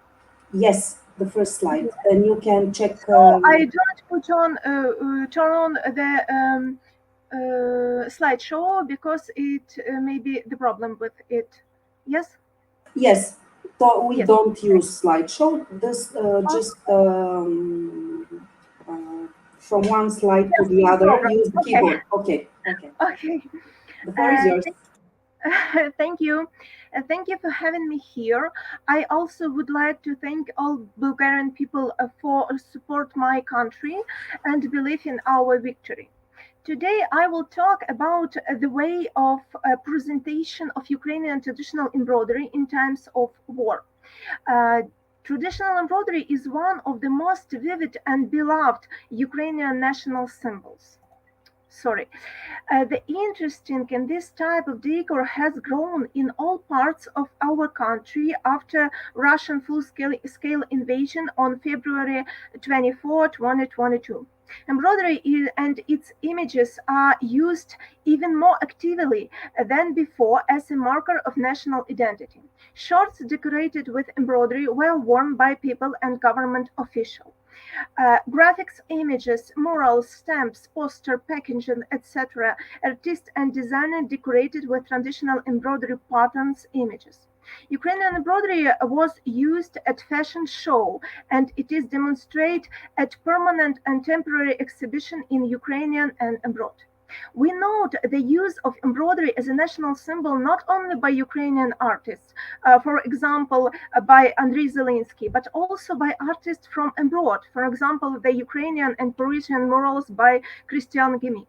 Yes, the first slide, and you can check. I don't put on turn on the slideshow because it may be the problem with it. Yes. Yes. So we Yes. don't use slideshow. This just from one slide to the other. Program. Use the keyboard. Okay. Okay. Okay. The floor is yours. Thank you. Thank you for having me here. I also would like to thank all Bulgarian people for support my country and believe in our victory. Today, I will talk about the way of presentation of Ukrainian traditional embroidery in times of war. Traditional embroidery is one of the most vivid and beloved Ukrainian national symbols. The interesting in this type of decor has grown in all parts of our country after Russian full-scale invasion on February 24, 2022. Embroidery and its images are used even more actively than before as a marker of national identity. Shorts decorated with embroidery were worn by people and government officials. Graphics, images, murals, stamps, poster, packaging, etc. Artists and designers decorated with traditional embroidery patterns, images. Ukrainian embroidery was used at fashion show, and it is demonstrated at permanent and temporary exhibition in Ukrainian and abroad. We note the use of embroidery as a national symbol not only by Ukrainian artists, for example, by Andriy Zelinsky, but also by artists from abroad, for example, the Ukrainian and Parisian murals by Christian Guémy.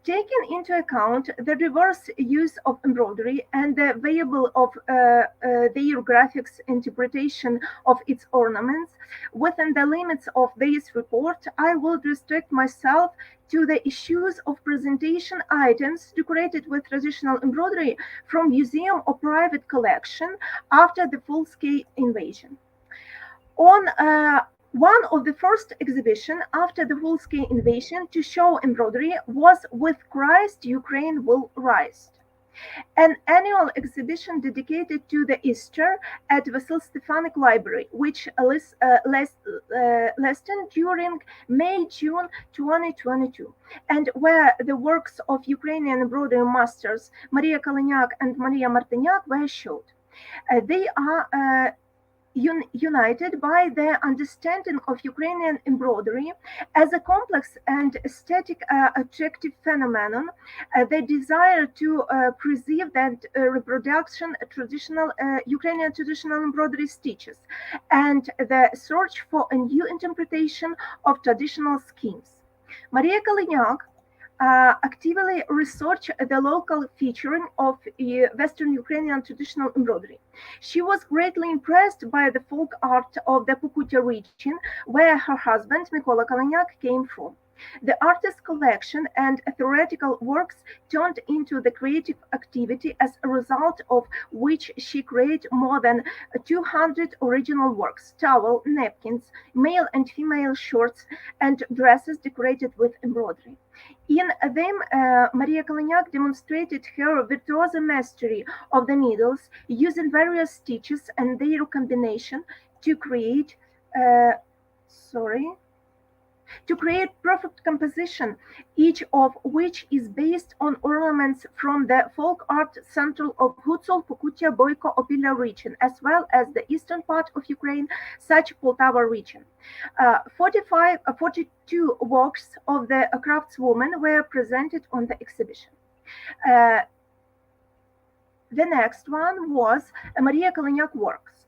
Taking into account the diverse use of embroidery and the variable of their graphics interpretation of its ornaments, within the limits of this report, I will restrict myself to the issues of presentation items decorated with traditional embroidery from museum or private collection after the full-scale invasion. On one of the first exhibition after the full-scale invasion to show embroidery was With Christ, Ukraine Will Rise, an annual exhibition dedicated to the Easter at Vasil Stefanik Library, which lasted during May-June 2022, and where the works of Ukrainian embroidery masters Maria Kaliniak and Maria Martinyak were showed. They are united by their understanding of Ukrainian embroidery as a complex and aesthetic attractive phenomenon, the desire to preserve that reproduction traditional Ukrainian traditional embroidery stitches, and the search for a new interpretation of traditional schemes. Maria Kaliniak actively researched the local featuring of Western Ukrainian traditional embroidery. She was greatly impressed by the folk art of the Pokutya region, where her husband, Mykola Kaliniak, came from. The artist's collection and theoretical works turned into the creative activity, as a result of which she created more than 200 original works, towel, napkins, male and female shirts, and dresses decorated with embroidery. In them, Maria Kaliniak demonstrated her virtuoso mastery of the needles, using various stitches and their combination to create perfect composition, each of which is based on ornaments from the folk art central of Hutsol, Pokutya, Boyko, Opilya region, as well as the eastern part of Ukraine, such Poltava region. 42 works of the craftswoman were presented on the exhibition. The next one was Maria Kaliniak works.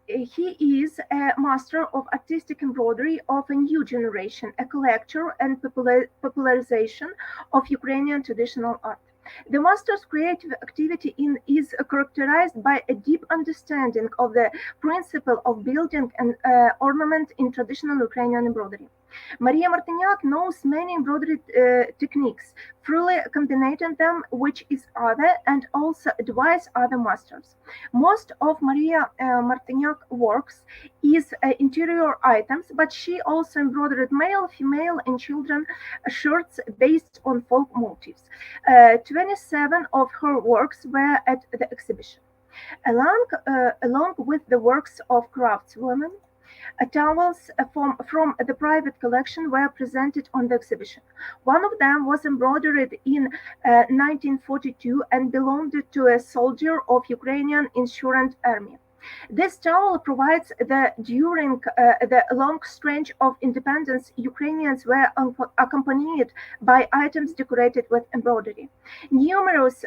He is a master of artistic embroidery of a new generation, a collector and popularization of Ukrainian traditional art. The master's creative activity is characterized by a deep understanding of the principle of building and ornament in traditional Ukrainian embroidery. Maria Martiniak knows many embroidery techniques, freely combining them with each other, and also advise other masters. Most of Maria Martiniak works is interior items, but she also embroidered male, female, and children shirts based on folk motifs. 27 of her works were at the exhibition. Along with the works of craftswomen, towels from the private collection were presented on the exhibition. One of them was embroidered in 1942 and belonged to a soldier of Ukrainian Insurance Army. This towel provides that during the long stretch of independence, Ukrainians were accompanied by items decorated with embroidery. Numerous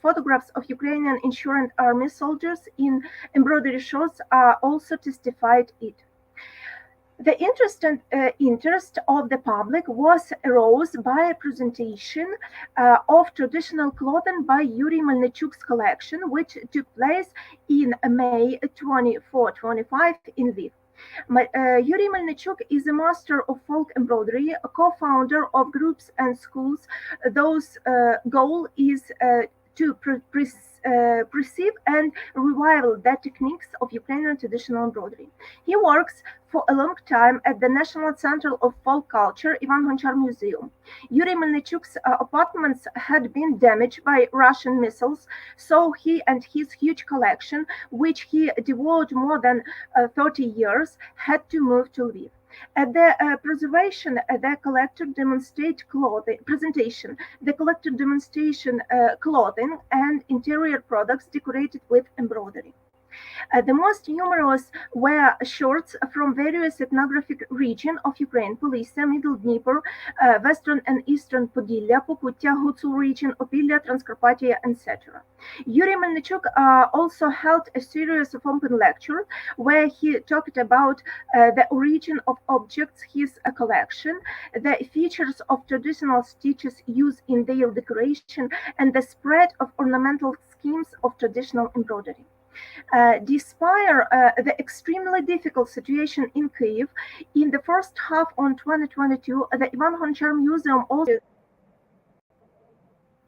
photographs of Ukrainian Insurance Army soldiers in embroidery shirts are also testified it. The interest of the public was aroused by a presentation of traditional clothing by Yuri Melnichuk's collection, which took place in May 24-25 in Lviv. Yuri Melnichuk is a master of folk embroidery, a co-founder of groups and schools whose goal is to perceive and revival the techniques of Ukrainian traditional embroidery. He works for a long time at the National Center of Folk Culture, Ivan Gonchar Museum. Yuri Melnichuk's apartments had been damaged by Russian missiles, so he and his huge collection, which he devoted more than 30 years, had to move to Lviv. At the presentation, the collector demonstrated clothing and interior products decorated with embroidery. The most numerous were shirts from various ethnographic regions of Ukraine: Polisia, Middle Dnieper, Western and Eastern Podillia, Pokutya, Hutsul region, Opilya, Transcarpathia, etc. Yuri Melnichuk also held a series of open lectures where he talked about the origin of objects, his collection, the features of traditional stitches used in their decoration, and the spread of ornamental schemes of traditional embroidery. Despite the extremely difficult situation in Kyiv, in the first half of 2022, the Ivan Gonchar Museum also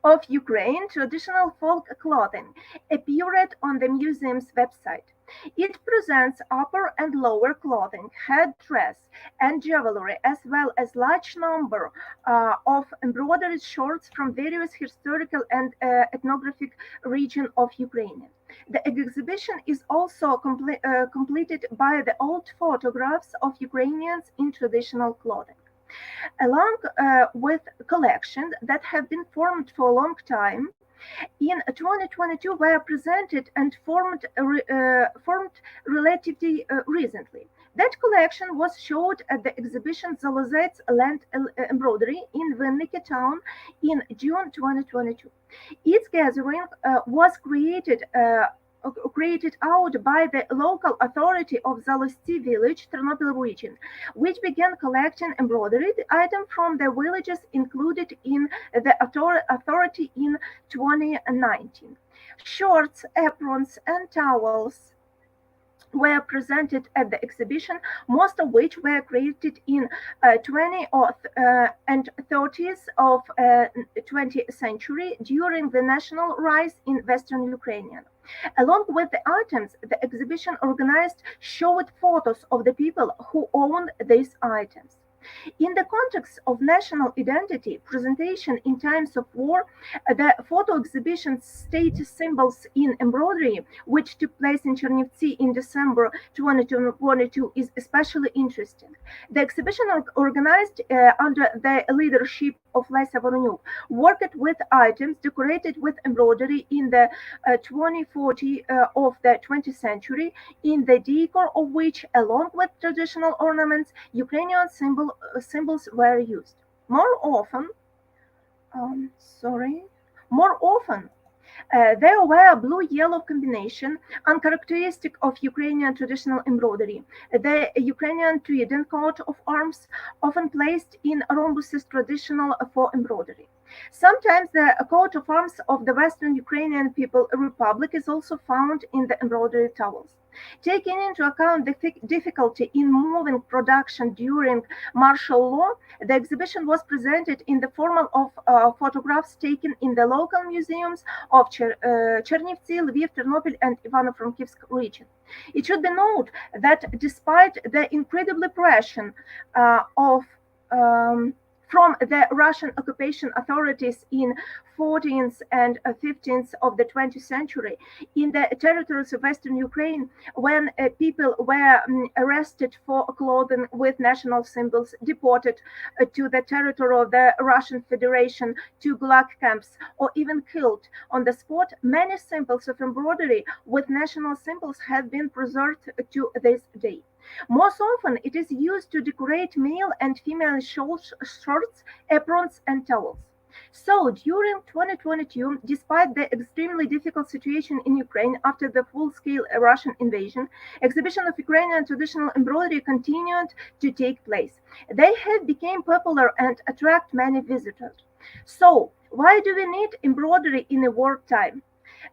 of Ukraine traditional folk clothing appeared on the museum's website. It presents upper and lower clothing, headdress, and jewelry, as well as large number of embroidered shirts from various historical and ethnographic regions of Ukraine. The exhibition is also completed by the old photographs of Ukrainians in traditional clothing. Along with collections that have been formed for a long time, In 2022 were presented and formed relatively recently. That collection was showed at the exhibition Zalozet's Land Embroidery in Veliko town in June 2022. Its gathering was created out by the local authority of Zalosty village, Tarnovo region, which began collecting embroidered items from the villages included in the authority in 2019. Shorts, aprons, and towels were presented at the exhibition, most of which were created in 20th and 30s of 20th century during the national rise in Western Ukraine. Along with the items, the exhibition organized showed photos of the people who owned these items. In the context of national identity presentation in times of war, the photo exhibition State Symbols in Embroidery, which took place in Chernivtsi in December 2022, is especially interesting. The exhibition organized under the leadership of Lesa Voronyuk worked with items decorated with embroidery in the 2040 of the 20th century, in the decor of which, along with traditional ornaments, Ukrainian symbols were used. More often, there were blue-yellow combination, uncharacteristic of Ukrainian traditional embroidery. The Ukrainian trident coat of arms, often placed in rhombuses traditional for embroidery. Sometimes the coat of arms of the Western Ukrainian People Republic is also found in the embroidery towels. Taking into account the difficulty in moving production during martial law, the exhibition was presented in the form of photographs taken in the local museums of Chernivtsi, Lviv, Ternopil, and Ivano-Frankivsk region. It should be noted that despite the incredible oppression from the Russian occupation authorities in 14th and 15th of the 20th century in the territories of Western Ukraine, when people were arrested for clothing with national symbols, deported to the territory of the Russian Federation, to Gulag camps, or even killed on the spot, many symbols of embroidery with national symbols have been preserved to this day. Most often, it is used to decorate male and female shorts, aprons, and towels. So, during 2022, despite the extremely difficult situation in Ukraine after the full-scale Russian invasion, exhibition of Ukrainian traditional embroidery continued to take place. They have become popular and attract many visitors. So, why do we need embroidery in a wartime?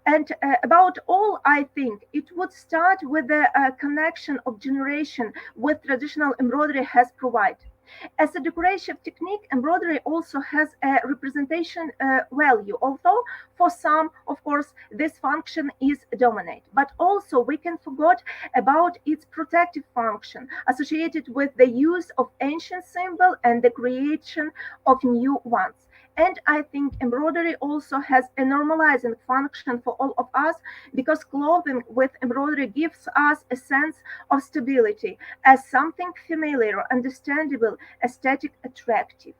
And about all, I think it would start with the connection of generation with traditional embroidery has provided. As a decorative technique, embroidery also has a representation value, although for some, of course, this function is dominant. But also we can forget about its protective function associated with the use of ancient symbol and the creation of new ones. And I think embroidery also has a normalizing function for all of us, because clothing with embroidery gives us a sense of stability as something familiar, understandable, aesthetic, attractive.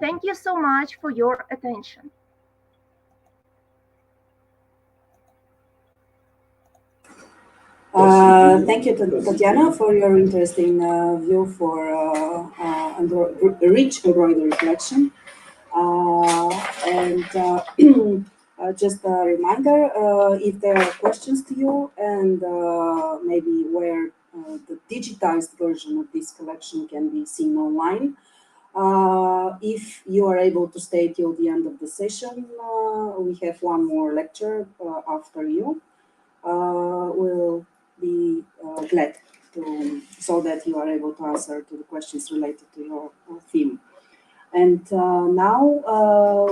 Thank you so much for your attention. Thank you, Tatiana, for your interesting view for rich embroidery collection. Just a reminder, if there are questions to you, and maybe where the digitized version of this collection can be seen online, if you are able to stay till the end of the session, we have one more lecture after you. We'll be glad to, so that you are able to answer to the questions related to your theme. And now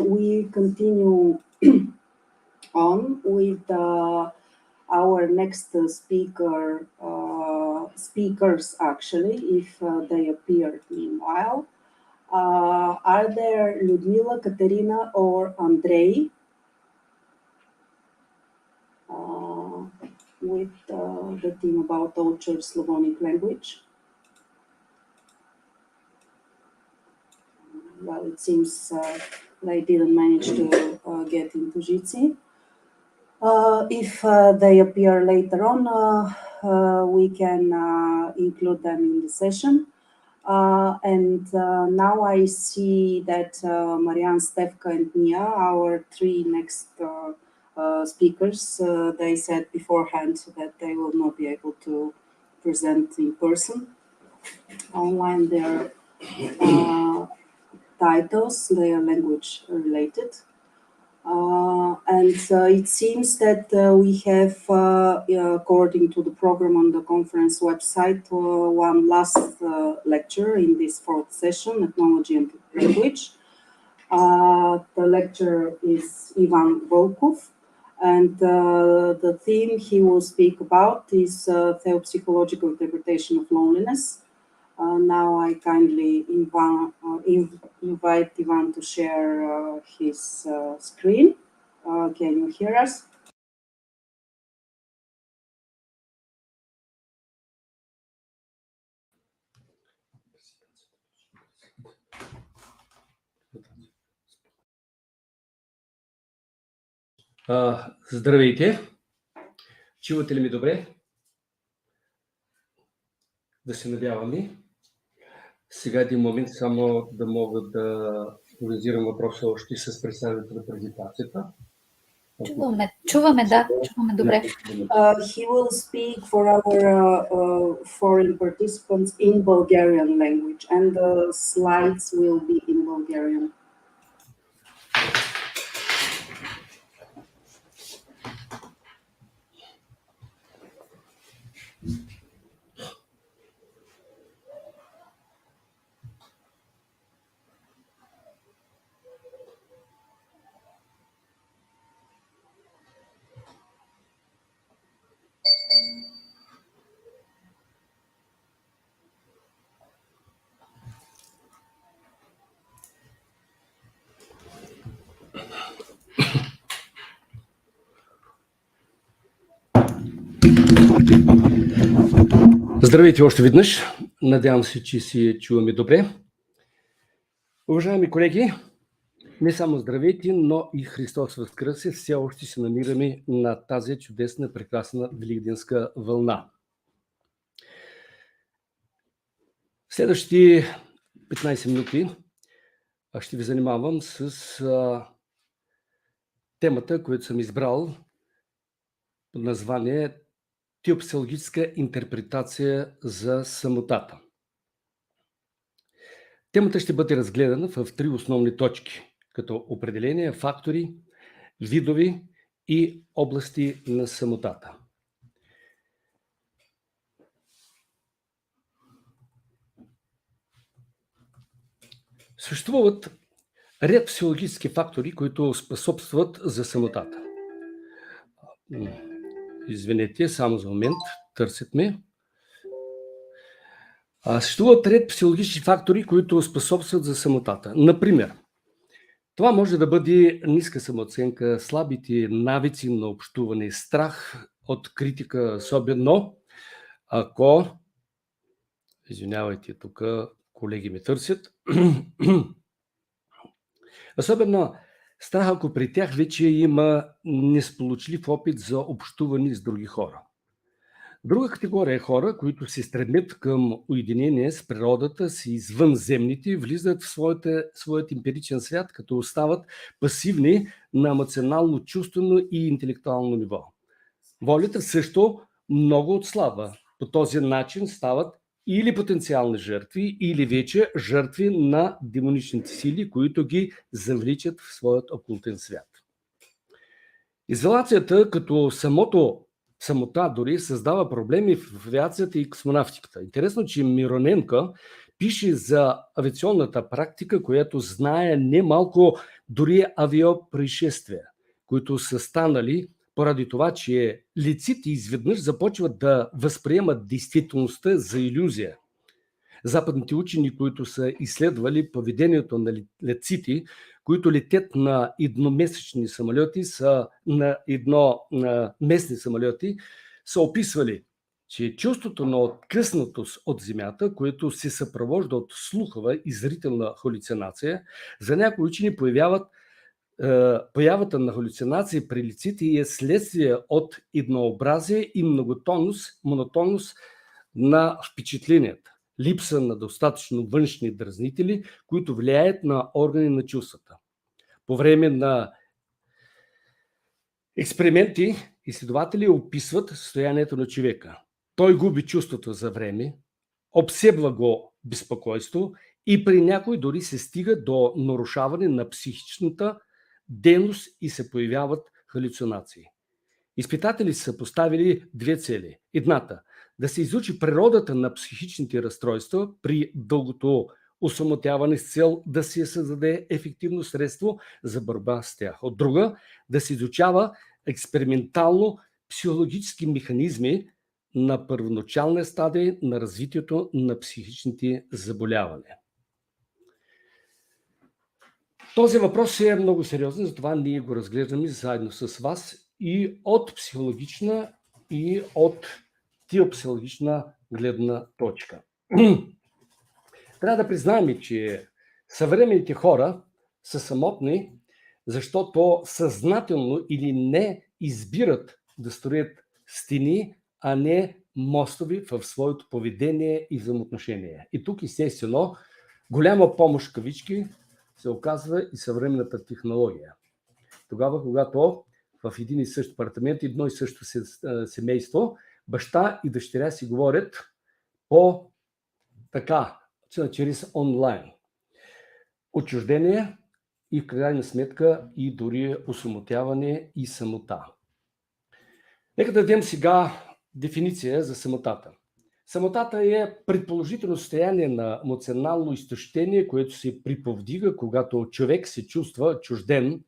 we continue on with our next speakers, actually, if they appear meanwhile. Are there Ludmila, Katerina, or Andrei with the theme about Olcher Slavonic language? Well, it seems they didn't manage to get into Jitsi. If they appear later on, we can include them in the session. And now I see that Marianne, Stefka, and Mia, our three next speakers, they said beforehand that they will not be able to present in person. Online, their titles, they are language related. And it seems that we have, according to the program on the conference website, one last lecture in this fourth session, Ethnology and Language. The lecturer is Ivan Volkov, and the theme he will speak about is theopsychological interpretation of loneliness. Now I kindly invite Ivan to share his screen. Can you hear us? Здравейте! Чувате ли ми добре? Да се надяваме. Сега един момент само да мога да организирам въпроса още с представянето на презентацията. Чуваме, да, чуваме добре. He will speak for our foreign participants in Bulgarian language, and the slides will be in Bulgarian. Здравейте още веднъж. Надявам се, че си чуваме добре. Уважаеми колеги, не само здравейте, но и Христос възкръсе. Все още се намираме на тази чудесна, прекрасна великденска вълна. Следващите 15 минути ще ви занимавам с темата, която съм избрал под название теопсихологическа интерпретация за самотата. Темата ще бъде разгледана в три основни точки, като определения, фактори, видови и области на самотата. Съществуват ред психологически фактори, които способстват за самотата. Извинете, само за момент, търсят ме. Съществуват ред психологически фактори, които способстват за самотата. Например, това може да бъде ниска самооценка, слабите навици на общуване, страх от критика, особено ако... Извинявайте, тук колеги ме търсят. Особено страх, ако при тях вече има несполучлив опит за общуване с други хора. Друга категория е хора, които се стремят към уединение с природата, си извънземните, влизат в своят емпиричен свят, като остават пасивни на емоционално, чувствено и интелектуално ниво. Волята също много отслабва. По този начин стават или потенциални жертви, или вече жертви на демоничните сили, които ги завличат в своят окултен свят. Изолацията като самота дори създава проблеми в авиацията и космонавтиката. Интересно, че Мироненко пише за авиационната практика, която знае немалко дори авиопроизшествия, които са станали поради това, че летците изведнъж започват да възприемат действителността за илюзия. Западните учени, които са изследвали поведението на летците, които летят на едномесечни самолети, на местни самолети, са описвали че чувството на откъснатост от земята, което се съпровожда от слухова и зрителна халюцинация, за някои учени появата на халюцинации при лиците е следствие от еднообразие и монотонност на впечатленията, липса на достатъчно външни дразнители, които влияят на органи на чувствата. По време на експерименти изследователи описват състоянието на човека. Той губи чувството за време, обсебва го безпокойство и при някой дори се стига до нарушаване на психичната дейност и се появяват халюцинации. Изпитатели са поставили две цели. Едната – да се изучи природата на психичните разстройства при дългото осамотяване с цел да се създаде ефективно средство за борба с тях. От друга – да се изучава експериментално психологически механизми на първоначална стадия на развитието на психичните заболявания. Този въпрос е много сериозен, затова ние го разглеждаме заедно с вас и от психологична, и от теопсихологична гледна точка. Трябва да признаем, че съвременните хора са самотни, защото съзнателно или не избират да строят стени, а не мостови в своето поведение и взаимоотношение. И тук, естествено, голяма помощ, кавички, се оказва и съвременната технология. Тогава, когато в един и същ апартамент, едно и също семейство, баща и дъщеря си говорят по така, чрез онлайн. Отчуждение и в крайна сметка и дори осамотяване и самота. Нека да дадем сега дефиниция за самотата. Самотата е предположително състояние на емоционално изтощение, което се приповдига, когато човек се чувства чужден,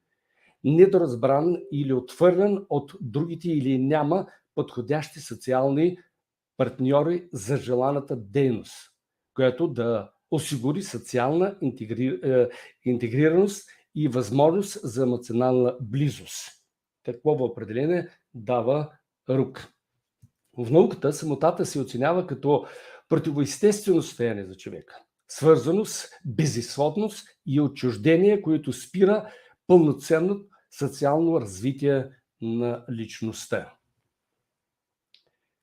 недоразбран или отвърлен от другите или няма подходящи социални партньори за желаната дейност, която да осигури социална интегрираност и възможност за емоционална близост. Такова определение дава Рук. В науката самотата се оценява като противоестествено състояние за човека, свързано с безизходност и отчуждение, което спира пълноценно социално развитие на личността.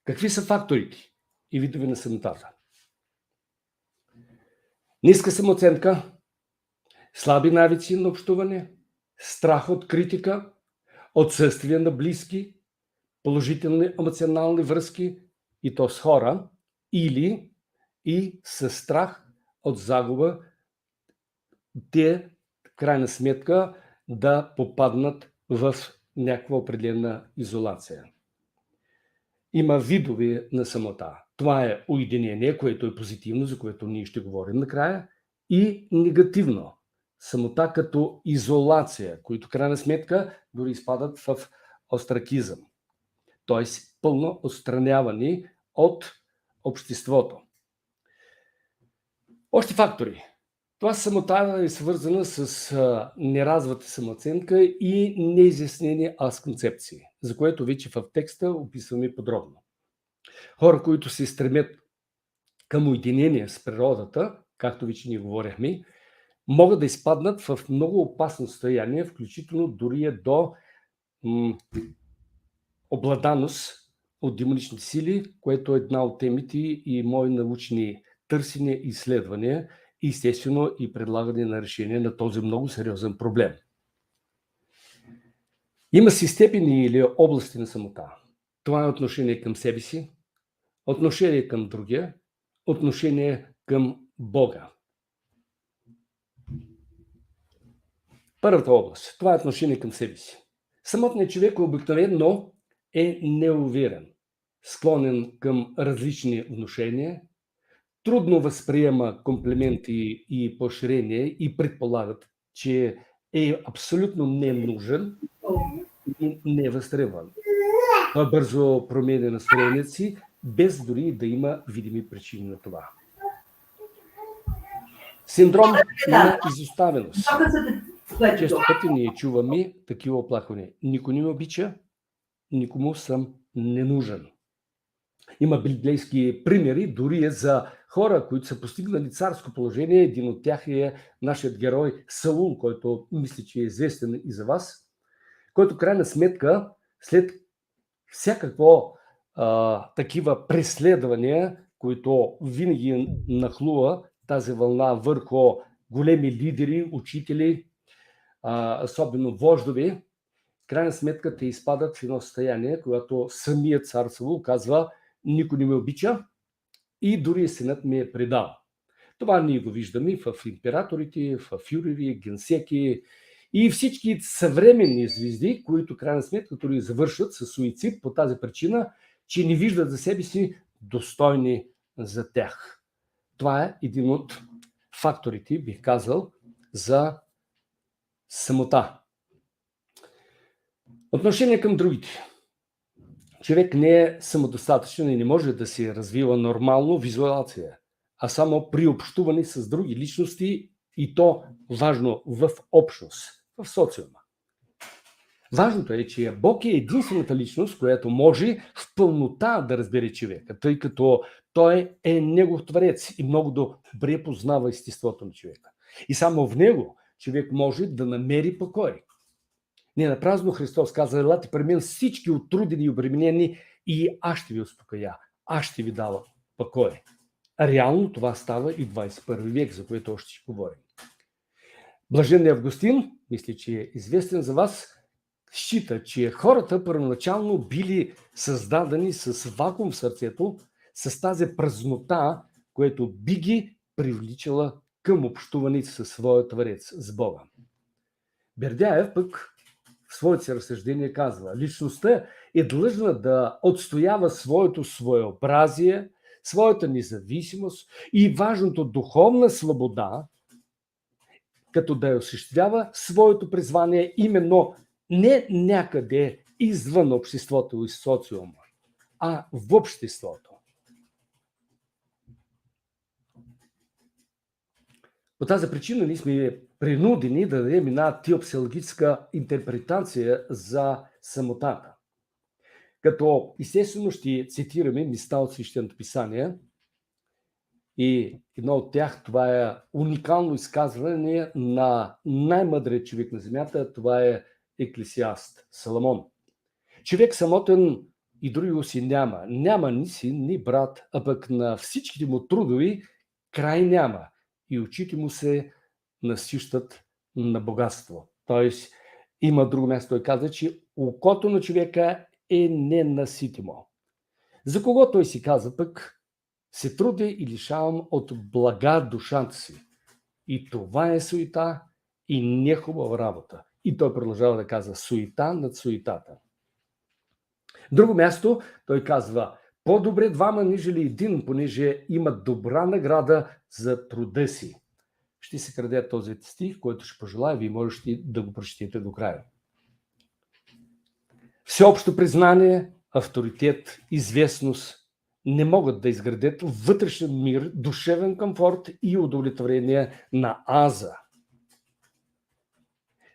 Какви са факторите и видове на самотата? Ниска самооценка, слаби навици на общуване, страх от критика, отсъствие на близки, положителни емоционални връзки и то с хора или и със страх от загуба, те в крайна сметка да попаднат в някаква определена изолация. Има видове на самота. Това е уединение, което е позитивно, за което ние ще говорим накрая, и негативно. Самота като изолация, които в крайна сметка дори изпадат в остракизъм. Т.е. пълно отстраняване от обществото. Още фактори. Това самота е свързана с неразвата самооценка и неизяснени аз-концепции, за което вече в текста описваме подробно. Хора, които се стремят към уединение с природата, както вече ние говорихме, могат да изпаднат в много опасно състояние, включително дори до обладаност от демонични сили, което е една от темите и мои научни търсения и изследвания, и естествено и предлагане на решение на този много сериозен проблем. Има си степени или области на самота. Това е отношение към себе си, отношение към другия, отношение към Бога. Първата област, това е отношение към себе си. Самотният човек обикновено е неуверен, склонен към различни внушения, трудно възприема комплименти и поощрения и предполагат, че е абсолютно ненужен и невъзтребван. Той бързо променя настроението си, без дори да има видими причини на това. Синдром на изоставеност. Често пъти ние чуваме такива оплаквания. Никой не ме обича, никому съм ненужен. Има библейски примери, дори за хора, които са постигнали царско положение. Един от тях е нашият герой Саул, който мисля, че е известен и за вас, който крайна сметка, след всякакво такива преследвания, които винаги нахлува тази вълна върху големи лидери, учители, особено вождови, крайна сметка те изпадат в едно състояние, когато самият цар Саул казва: никой не ме обича и дори синът ми е предал. Това ние го виждаме в императорите, в фюрери, генсеки и всички съвременни звезди, които крайна сметка дори завършат с суицид по тази причина, че не виждат за себе си достойни за тях. Това е един от факторите, бих казал, за самота. Отношение към другите. Човек не е самодостатъчен и не може да се развива нормално в изолация, а само при общуване с други личности и то важно в общност, в социума. Важното е, че Бог е единствената личност, която може в пълнота да разбере човека, тъй като той е негов творец и много добре познава естеството на човека. И само в него човек може да намери покой. Не напразно Христос каза: елате при мен всички отрудени и обременени и аз ще ви успокоя, аз ще ви дава покой. Реално това става и 21 век, за което още ще говорим. Блаженният Августин, мисля, че е известен за вас, счита, че хората първоначално били създадени с вакуум в сърцето, с тази празнота, която би ги привличала към общуване със своя Творец, с Бога. Бердяев пък в своите разсъждения казва: личността е длъжна да отстоява своето своеобразие, своята независимост и важното духовна свобода, като да я осъществява своето призвание именно не някъде извън обществото и социума, а в обществото. По тази причина ние сме принудени да дадем една теопсиологическа интерпретация за самотата. Като естествено ще цитираме места от Свещеното писание и едно от тях, това е уникално изказване на най-мъдрия човек на земята, това е Еклесиаст, Соломон. Човек самотен и друго си няма. Няма ни син, ни брат, а пък на всичките му трудови край няма. И очите му се насищат на богатство. Тоест, има друго място, той казва, че окото на човека е ненаситимо. За кого той си каза пък: се трудя и лишавам от блага душата си. И това е суета и нехубава работа. И той продължава да казва: суета над суетата. Друго място той казва: по-добре двама, нежели един, понеже имат добра награда за труда си. Ще се краде този стих, който ще пожелая, вие можете да го прочетете до края. Всеобщо признание, авторитет, известност не могат да изградят вътрешен мир, душевен комфорт и удовлетворение на аза.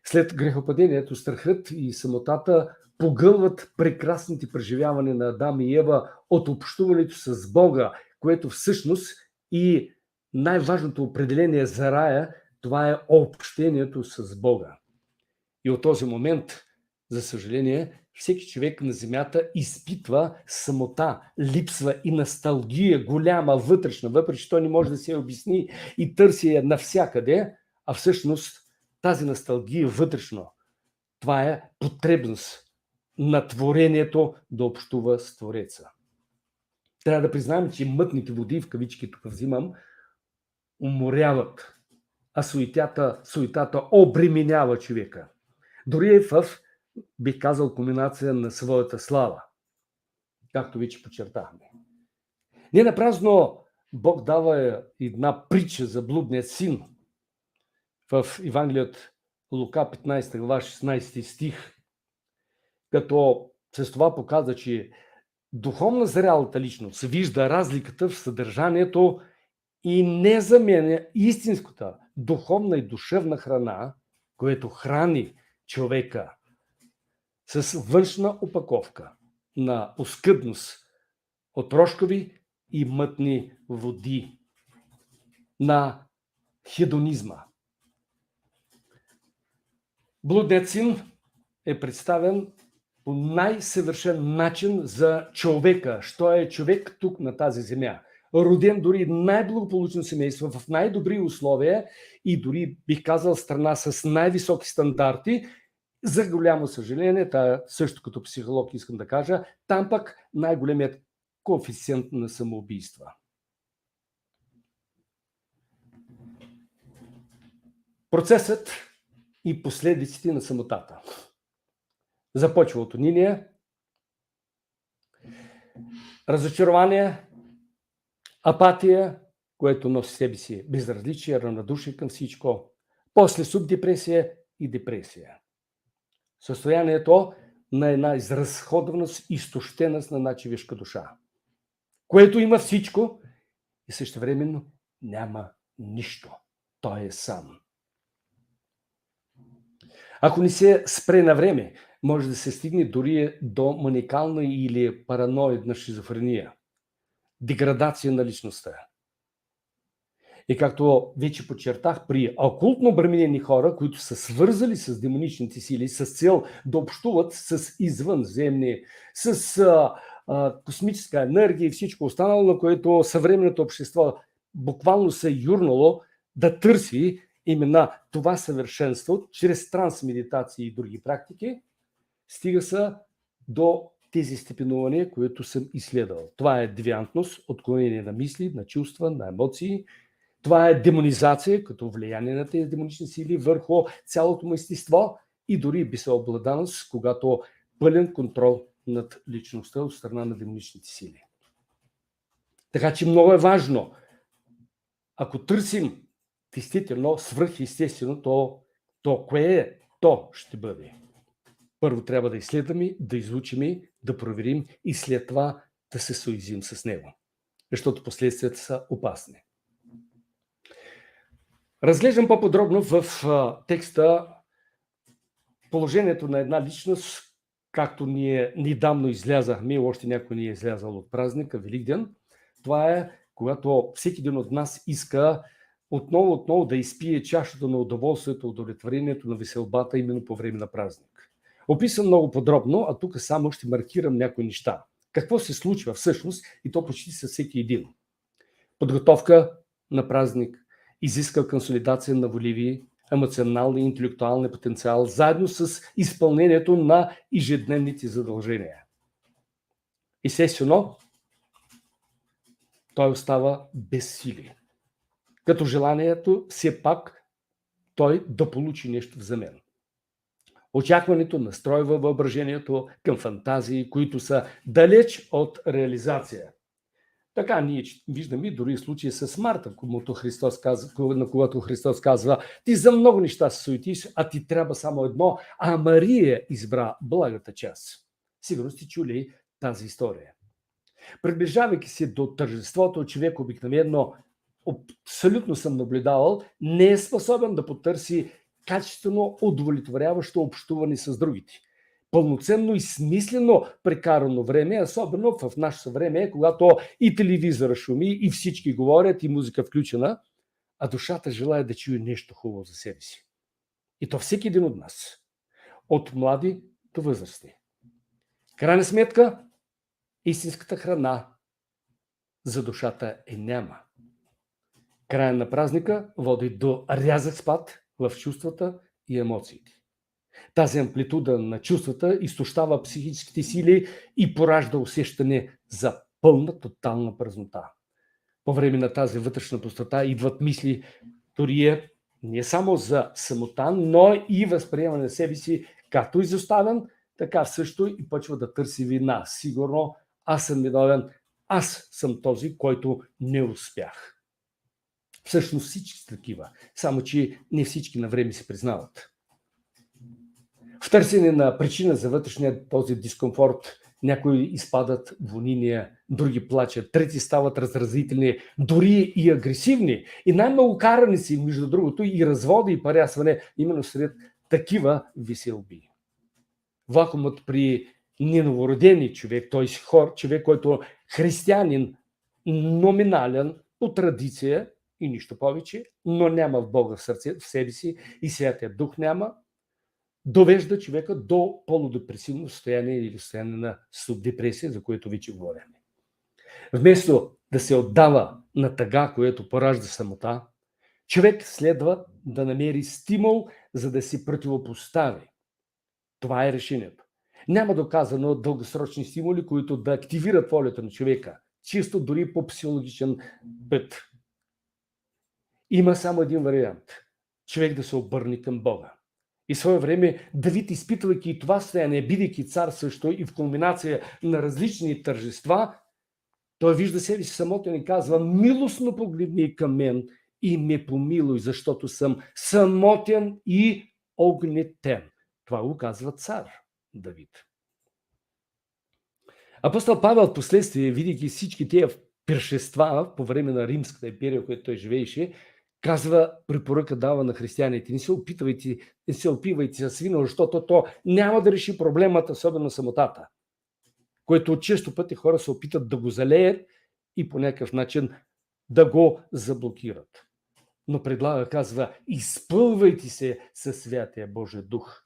След грехопадението, страхът и самотата погълват прекрасните преживявания на Адам и Ева от общуването с Бога, което всъщност и най-важното определение за рая, това е общението с Бога. И от този момент, за съжаление, всеки човек на земята изпитва самота, липсва и носталгия голяма, вътрешна, въпреки че той не може да се обясни и търси я навсякъде, а всъщност тази носталгия вътрешно, това е потребност на творението да общува с Твореца. Трябва да признаем, че мътните води, в кавички тук взимам, уморяват, а суетата обременява човека. Дори е в, бих казал, кулминация на своята слава, както вече подчертахме. Не напразно Бог дава една притча за блудния син в Евангелието Лука 15 глава 16 стих, като с това показва, че духовно зрялата личност вижда разликата в съдържанието и не заменя истинската духовна и душевна храна, което храни човека с външна опаковка на оскъдност от рошкови и мътни води на хедонизма. Блудният син е представен по най-съвършен начин за човека. Що е човек тук на тази земя? Роден дори най-благополучно семейство, в най-добри условия и дори бих казал страна с най-високи стандарти. За голямо съжаление, също като психолог искам да кажа, там пък най-големият коефициент на самоубийства. Процесът и последиците на самотата. Започва от униние, разочарование, апатия, което носи себе си безразличие, равнодушие към всичко, после субдепресия и депресия. Състоянието на една изразходваност, изтощеност на една човешка душа, което има всичко и същевременно няма нищо. Той е сам. Ако не се спре на време, може да се стигне дори до маникална или параноидна шизофрения, деградация на личността. И както вече подчертах, при окултно обременени хора, които са свързали с демоничните сили, с цел да общуват с извънземни, с космическа енергия и всичко останало, на което съвременното общество буквално се юрнало да търси именно това съвършенство чрез трансмедитации и други практики, стига се до тези степенувания, които съм изследвал. Това е девиантност, отклонение на мисли, на чувства, на емоции. Това е демонизация, като влияние на тези демонични сили върху цялото му естество и дори бесообладаност, когато пълен контрол над личността от страна на демоничните сили. Така че много е важно, ако търсим действително свръхестествено, то кое е, то ще бъде. Първо трябва да изследваме, да изучим, да проверим и след това да се съюзим с него. Защото последствията са опасни. Разглеждам по-подробно в текста положението на една личност, както ние недавно излязахме, още някой ни е излязал от празника, Великден. Това е когато всеки един от нас иска отново да изпие чашата на удоволствието, удовлетворението, на веселбата именно по време на празник. Описвам много подробно, а тук само ще маркирам някои неща. Какво се случва всъщност и то почти със всеки един. Подготовка на празник изиска консолидация на волеви, емоционалния и интелектуалния потенциал, заедно с изпълнението на ежедневните задължения. Естествено, той остава без сили. Като желанието все пак той да получи нещо взамен. Очакването настройва въображението към фантазии, които са далеч от реализация. Така ние виждаме дори случая с Марта, на когато Христос казва: ти за много неща се суетиш, а ти трябва само едно, а Мария избра благата част. Сигурно сте чули тази история. Приближавайки се до тържеството, човек обикновено, абсолютно съм наблюдавал, не е способен да потърси качествено удовлетворяващо общуване с другите. Пълноценно и смислено прекарано време, особено в нашето време, когато и телевизора шуми, и всички говорят, и музика включена, а душата желая да чуе нещо хубаво за себе си. И то всеки един от нас. От млади до възрастни. Крайна сметка, истинската храна за душата няма. Края на празника води до рязък спад в чувствата и емоциите. Тази амплитуда на чувствата изтощава психическите сили и поражда усещане за пълна, тотална празнота. По време на тази вътрешна пустота идват мисли, дори не само за самота, но и възприемане на себе си, както изоставен, така също и почва да търси вина. Сигурно аз съм виновен, аз съм този, който не успях. Всъщност всички са такива, само че не всички на време се признават. В търсене на причина за вътрешния този дискомфорт, някои изпадат в униния, други плачат, трети стават разразителни, дори и агресивни. И най-много карани си, между другото, и разводи и парясване, именно сред такива веселби. Вакуумът при неновородени човек, т.е. човек, който е християнин, номинален по традиция и нищо повече, но няма в Бога в себе си и Святия Дух няма, довежда човека до полудепресивно състояние или състояние на субдепресия, за което вече говорим. Вместо да се отдава на тъга, което поражда самота, човек следва да намери стимул, за да се противопостави. Това е решението. Няма доказано дългосрочни стимули, които да активират волята на човека, чисто дори по психологичен път. Има само един вариант. Човек да се обърне към Бога. И в свое време Давид, изпитвайки това състояние, бидейки цар също и в комбинация на различни тържества, той вижда себе си самотен и казва: милостно погледни към мен и ме помилуй, защото съм самотен и огнетен. Това го казва цар Давид. Апостол Павел в последствие, видейки всички тези пиршества по време на Римската империя, в която той живееше, казва, препоръка дава на християните: не се опивайте с вино, защото то няма да реши проблемата, особено самотата, което често пъти хора се опитат да го залеят и по някакъв начин да го заблокират. Но предлага, казва: изпълвайте се със Святия Божия Дух.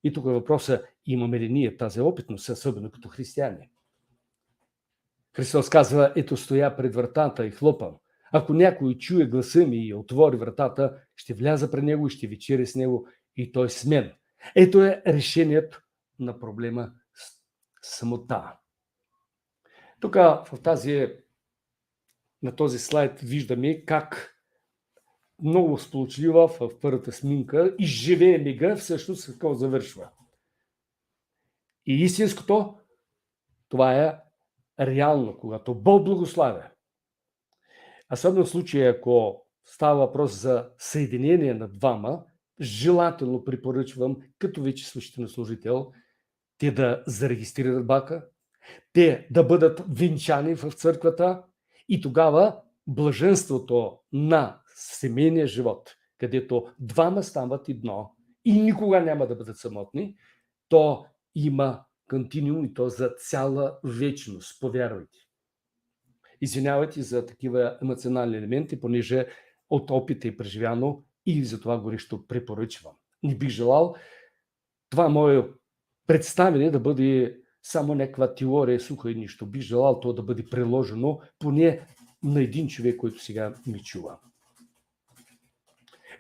И тук е въпросът: имаме ли ние тази опитност, особено като християни? Христос казва: ето стоя пред вратата и хлопам. Ако някой чуе гласа ми и отвори вратата, ще вляза при него и ще вечеря с него и той с мен. Ето е решението на проблема с самота. Тук на този слайд виждаме как много сполучлива в първата снимка изживее мига, всъщност какво завършва. И истинското, това е реално, когато Бог благославя. Особено в случая, ако става въпрос за съединение на двама, желателно препоръчвам, като вече свещенослужител, те да зарегистрират брака, те да бъдат венчани в църквата и тогава блаженството на семейния живот, където двама стават едно и никога няма да бъдат самотни, то има континуум и то за цяла вечност, повярвайте. Извинявайте за такива емоционални елементи, понеже от опита е преживяно и за това горещо препоръчвам. Не бих желал това мое представяне да бъде само някаква теория, суха и нищо. Бих желал то да бъде приложено поне на един човек, който сега ми чува.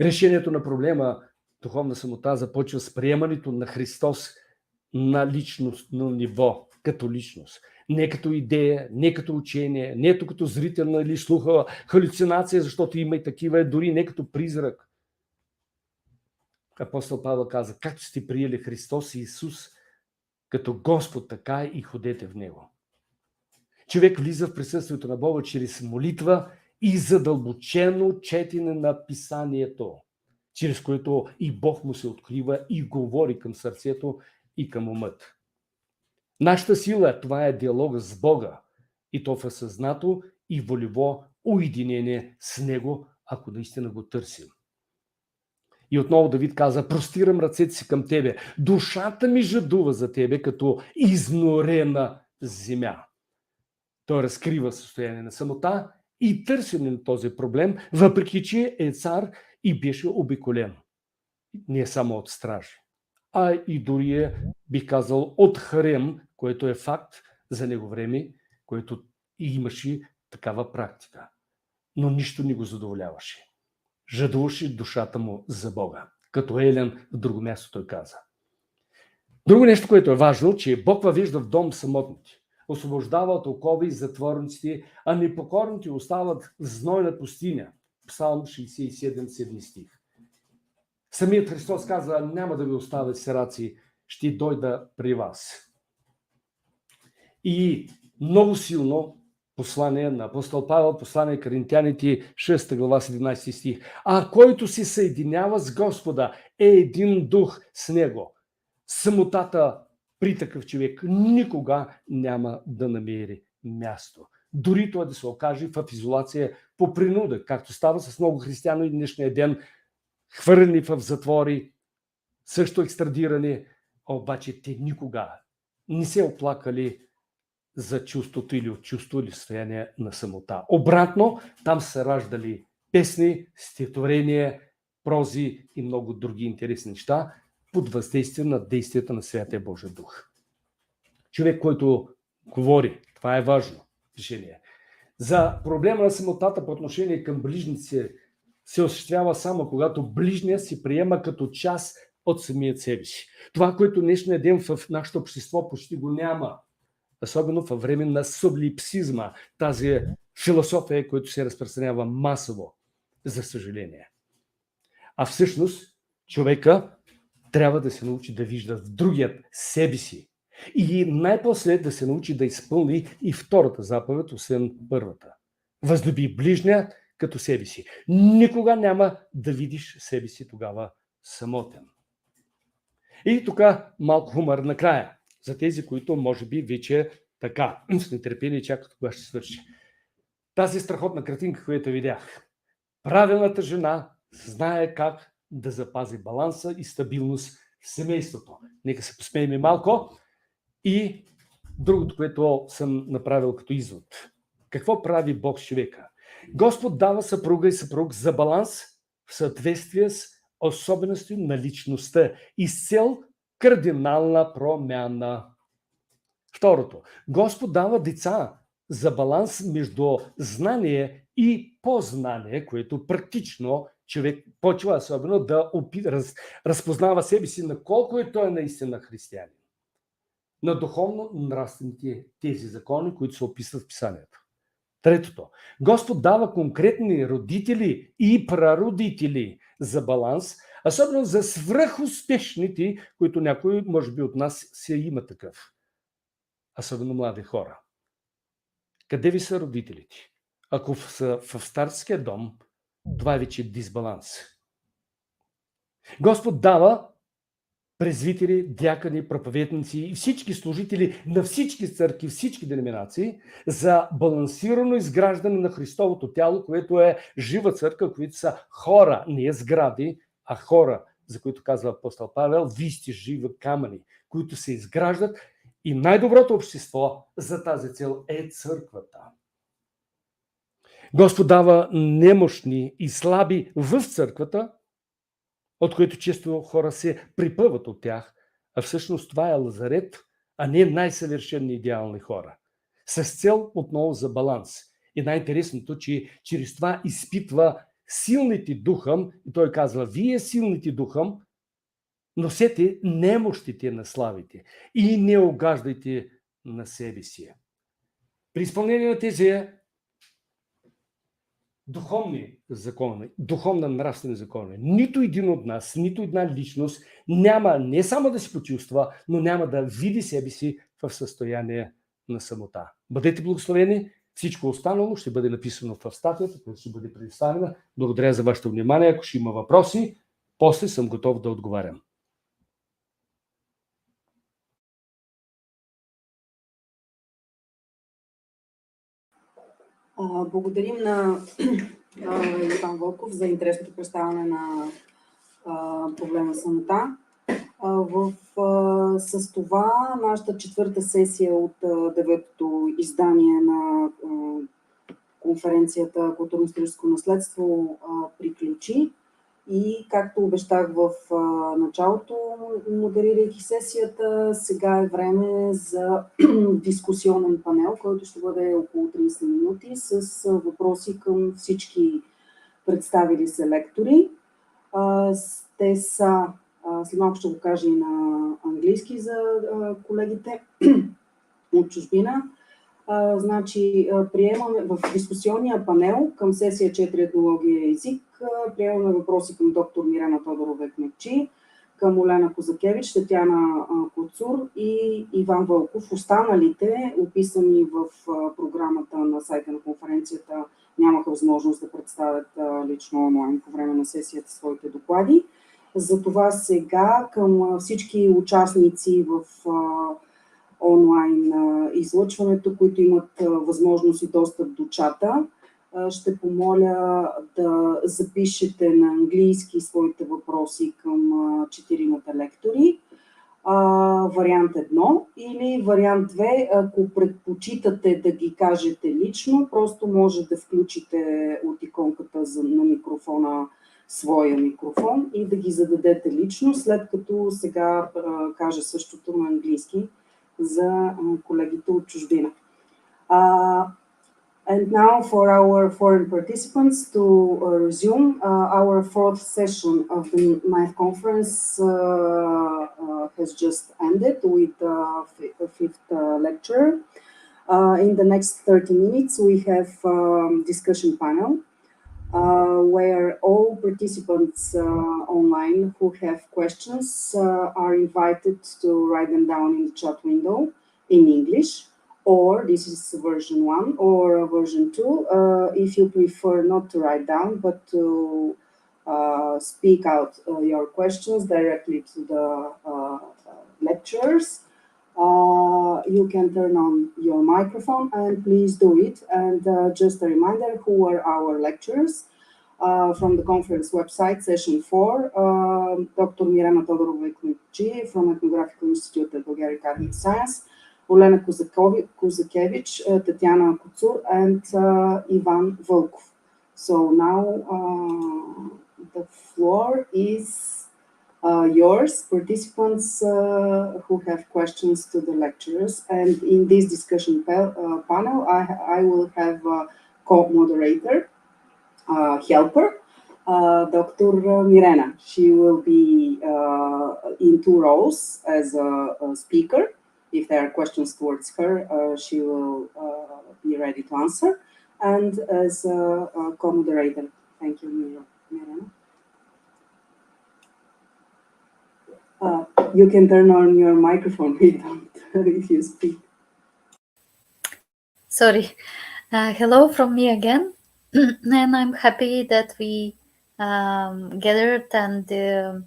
Решението на проблема духовна самота започва с приемането на Христос на личностно ниво, като личност. Не като идея, не като учение, не като зрителна или слухова халюцинация, защото има и такива, дори не като призрак. Апостол Павел каза: както сте приели Христос и Исус като Господ, така и ходете в Него. Човек влиза в присъствието на Бога чрез молитва и задълбочено четене на Писанието, чрез което и Бог му се открива и говори към сърцето и към умът. Нашата сила, това е диалога с Бога, и то в съзнато и волево уединение с Него, ако наистина го търсим. И отново Давид каза: простирам ръцете си към Тебе, душата ми жадува за Тебе като изнорена земя. Той разкрива състояние на самота и търсене на този проблем, въпреки че е цар и беше обиколен. Не само от стражи, а и дори бих казал от харем, което е факт за него време, което и имаше такава практика. Но нищо не го задоволяваше. Жадуваше душата му за Бога. Като Елен в друго място той каза. Друго нещо, което е важно, че Бог въвежда в дом самотните. Освобождава от окови и затворниците, а непокорните остават в знойна пустиня. Псалм 67, 7 стих. Самият Христос каза: няма да ви оставя сираци, ще дойда при вас. И много силно послание на апостол Павел, послание Коринтяните, 6 глава, 17 стих. А който се съединява с Господа е един дух с Него. Самотата при такъв човек никога няма да намери място. Дори той да се окаже в изолация по принуда, както става с много християни днешния ден, хвърлени в затвори, също екстрадирани, обаче те никога не се оплакали за чувството или от чувство или състояние на самота. Обратно, там са раждали песни, стихотворения, прози и много други интересни неща под въздействие на действията на Святия Божия Дух. Човек, който говори, това е важно решение. За проблема на самотата по отношение към ближници се осъществява само когато ближният си приема като част от самият себе си. Това, което днешния ден в нашето общество почти го няма, особено във време на сублипсизма, тази философия, която се разпространява масово, за съжаление. А всъщност човека трябва да се научи да вижда в другият себе си и най-после да се научи да изпълни и втората заповед, освен първата. Възлюби ближния като себе си. Никога няма да видиш себе си тогава самотен. И тук малко хумор накрая, за тези, които може би вече така с нетърпение чакат кога ще свърши. Тази страхотна картинка, която видях. Правилната жена знае как да запази баланса и стабилност в семейството. Нека се посмеем малко. И другото, което съм направил като извод. Какво прави Бог с човека? Господ дава съпруга и съпруг за баланс в съответствие с особености на личността и с цел кардинална промяна. Второто. Господ дава деца за баланс между знание и познание, което практично човек почва особено да разпознава себе си, на колко е той наистина християнин. На духовно-нравствените тези закони, които се описват в Писанието. Третото. Господ дава конкретни родители и прародители за баланс, особено за свръхуспешните, които някой, може би от нас, си има такъв. Особено млади хора. Къде ви са родителите? Ако са в старския дом, това е вече дисбаланс. Господ дава презвитери, дякъни, проповедници и всички служители на всички църкви, всички деноминации за балансирано изграждане на Христовото тяло, което е жива църква, които са хора, не сгради, а хора, за които казва апостол Павел, вие сте живи камъни, които се изграждат и най-доброто общество за тази цел е църквата. Господ дава немощни и слаби в църквата, от които често хора се припъват от тях, а всъщност това е лазарет, а не най-съвършени идеални хора. С цел отново за баланс. И най-интересното, че чрез това изпитва силните духом, и той казва, вие силните духом, носете немощите на славите и не огаждайте на себе си. При изпълнение на тези духовни закони, духовна нравствени закони, нито един от нас, нито една личност няма не само да се почувства, но няма да види себе си в състояние на самота. Бъдете благословени, всичко останало ще бъде написано в статията, която ще бъде предоставена. Благодаря за вашето внимание. Ако ще има въпроси, после съм готов да отговарям. Благодарим на Иван Вълков за интересното представяне на проблема самота. С това нашата четвърта сесия от 9-то издание на конференцията Културно-туристическо наследство приключи. И както обещах в началото, модерирайки сесията, сега е време за дискусионен панел, който ще бъде около 30 минути с въпроси към всички представили се лектори. Те са, след малко ще го кажа и на английски за колегите от чужбина. Значи, приемаме в дискусионния панел към сесия 4 Етнология и език, приемаме въпроси към доктор Мирена Тодорова-Кнепчи, към Олена Козакевич, Татяна Коцур и Иван Вълков. Останалите, описани в програмата на сайта на конференцията, нямаха възможност да представят лично онлайн по време на сесията своите доклади. Затова сега към всички участници в онлайн излъчването, които имат възможност и достъп до чата, ще помоля да запишете на английски своите въпроси към четиримата лектори. вариант 1 или вариант 2, ако предпочитате да ги кажете лично, просто може да включите от иконката на микрофона своя микрофон и да ги зададете лично, след като сега кажа същото на английски за колегите от чужбина. And now for our foreign participants to resume our fourth session of the ninth conference has just ended with the fifth lecture. In the next 30 minutes, we have discussion panel where all participants online who have questions are invited to write them down in the chat window in English. Or this is version 1 or version 2, if you prefer not to write down, but to speak out your questions directly to the lecturers. You can turn on your microphone and please do it. And just a reminder, who are our lecturers? From the conference website, session 4, Dr. Mirena Todorova-Ekmekji from Ethnographical Institute at Bulgaria Academy of Science, Olena Kuzakevich, Tatiana Kutsur, and Ivan Volkov. So now the floor is yours, participants who have questions to the lecturers. And in this discussion panel, I will have a co-moderator, helper, Dr. Mirena. She will be in two roles as a speaker. If there are questions towards her, she will be ready to answer. And as a co-moderator. Thank you, Mirena. You can turn on your microphone if you speak. Sorry. Hello from me again. And I'm happy that we gathered and the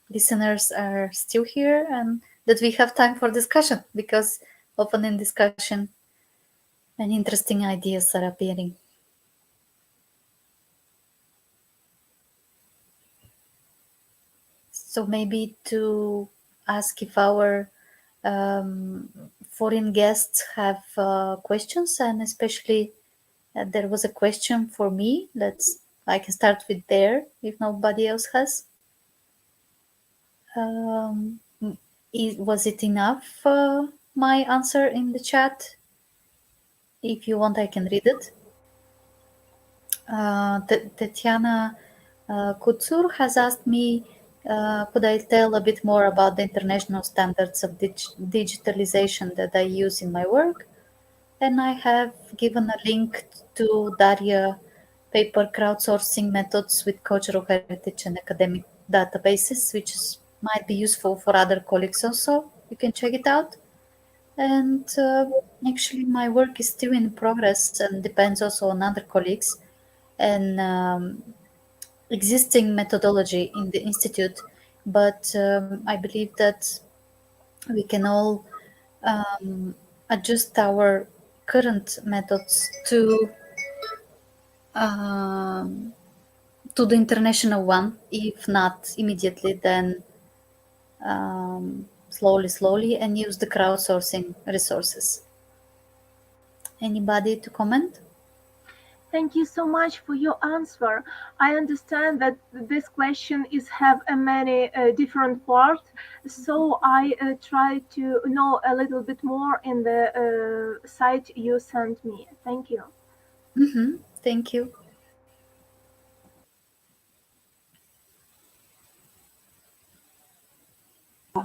listeners are still here and that we have time for discussion, because often in discussion and interesting ideas are appearing. So maybe to ask if our foreign guests have questions, and especially there was a question for me. I can start with there if nobody else has. Was it enough, my answer in the chat? If you want, I can read it. Tatiana Kutsur has asked me, could I tell a bit more about the international standards of digitalization that I use in my work? And I have given a link to Daria paper crowdsourcing methods with cultural heritage and academic databases, which might be useful for other colleagues also. You can check it out. And actually, my work is still in progress and depends also on other colleagues and existing methodology in the institute. But I believe that we can all adjust our current methods to the international one. If not immediately, then slowly, and use the crowdsourcing resources. Anybody to comment? Thank you so much for your answer. I understand that this question have many different parts, so I try to know a little bit more in the site you sent me. Thank you. Thank you.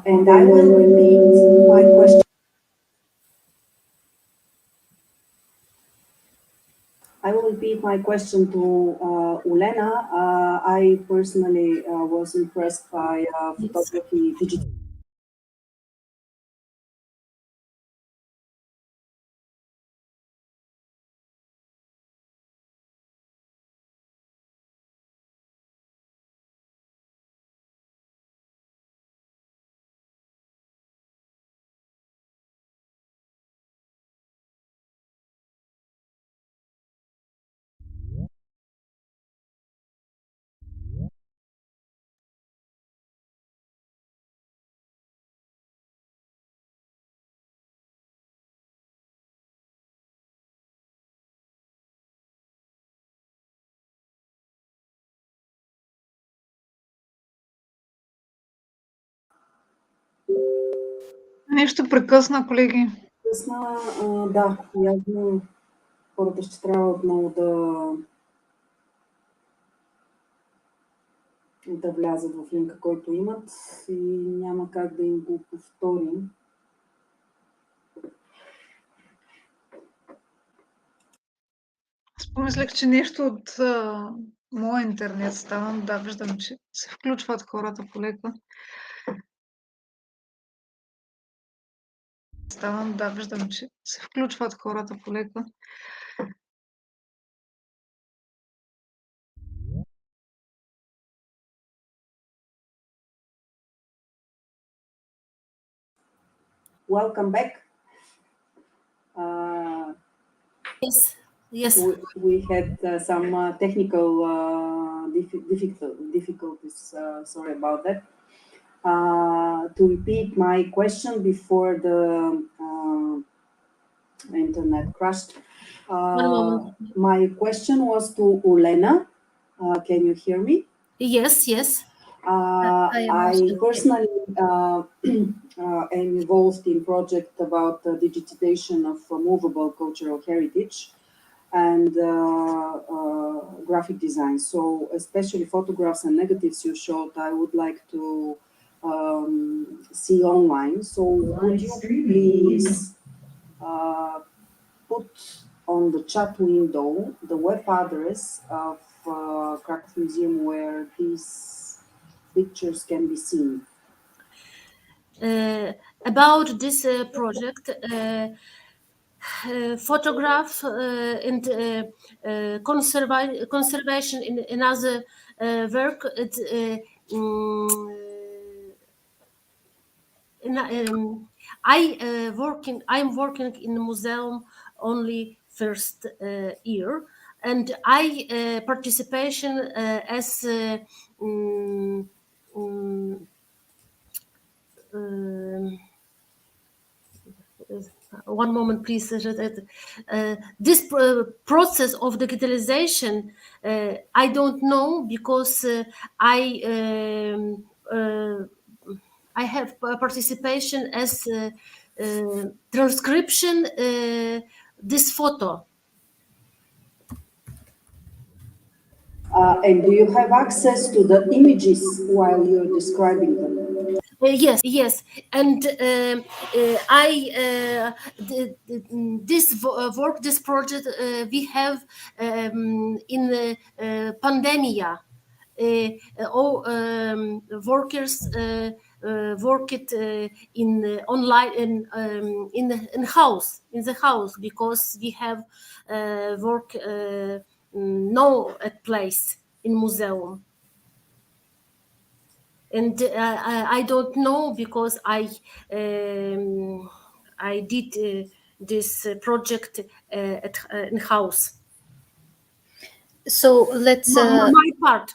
And I will repeat my question. I will repeat my question to Olena. I personally was impressed by photography, digital Нещо прекъсна, колеги. Да, явно хората ще трябва отново да влязат в линка, който имат и няма как да им го повторим. Аз помислех, че нещо от моя интернет става. Да, виждам, че се включват хората полека. Да, виждам, че се включват хората полека. Welcome back. Yes. We had some technical difficulties. Sorry about that. To repeat my question before the internet crashed. My question was to Olena. Can you hear me? Yes. I personally am involved in project about the digitization of movable cultural heritage and graphic design. So especially photographs and negatives you showed, I would like to see online. So would you please put on the chat window the web address of Krakow Museum where these pictures can be seen? About this project, photograph and conservation in another work. I'm working in the museum only first year, and I participation as one moment, please. This process of digitalization, I don't know because I have participation as transcription this photo. And do you have access to the images while you're describing them? Yes, and this project we have in pandemia. All workers worked in online in the house because we have work no place in museum. And I don't know because I did this project in house. So let's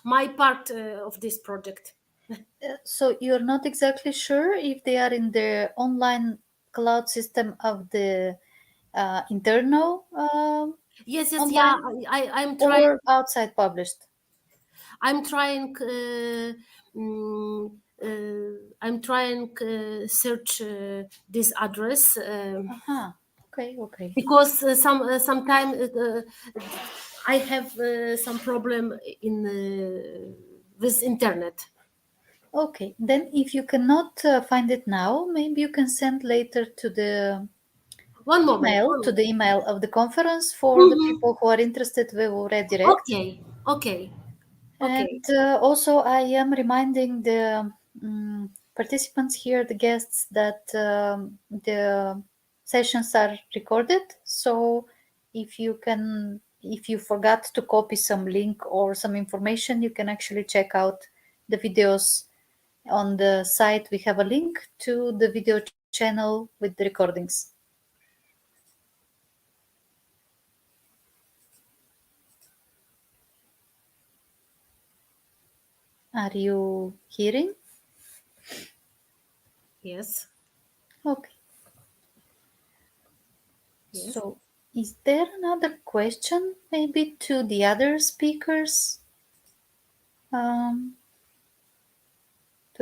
my part of this project. So you're not exactly sure if they are in the online cloud system of the internal yes online, yeah, I'm trying, or outside published. I'm trying search this address Okay. because sometimes I have some problem in with internet. Okay, then if you cannot find it now, maybe you can send later to the email of the conference for the people who are interested. We will redirect. Okay. And also I am reminding the participants here, the guests, that the sessions are recorded. So if you forgot to copy some link or some information, you can actually check out the videos on the site. We have a link to the video channel with the recordings. Are you hearing? Yes. Okay. Yes. So is there another question maybe to the other speakers? To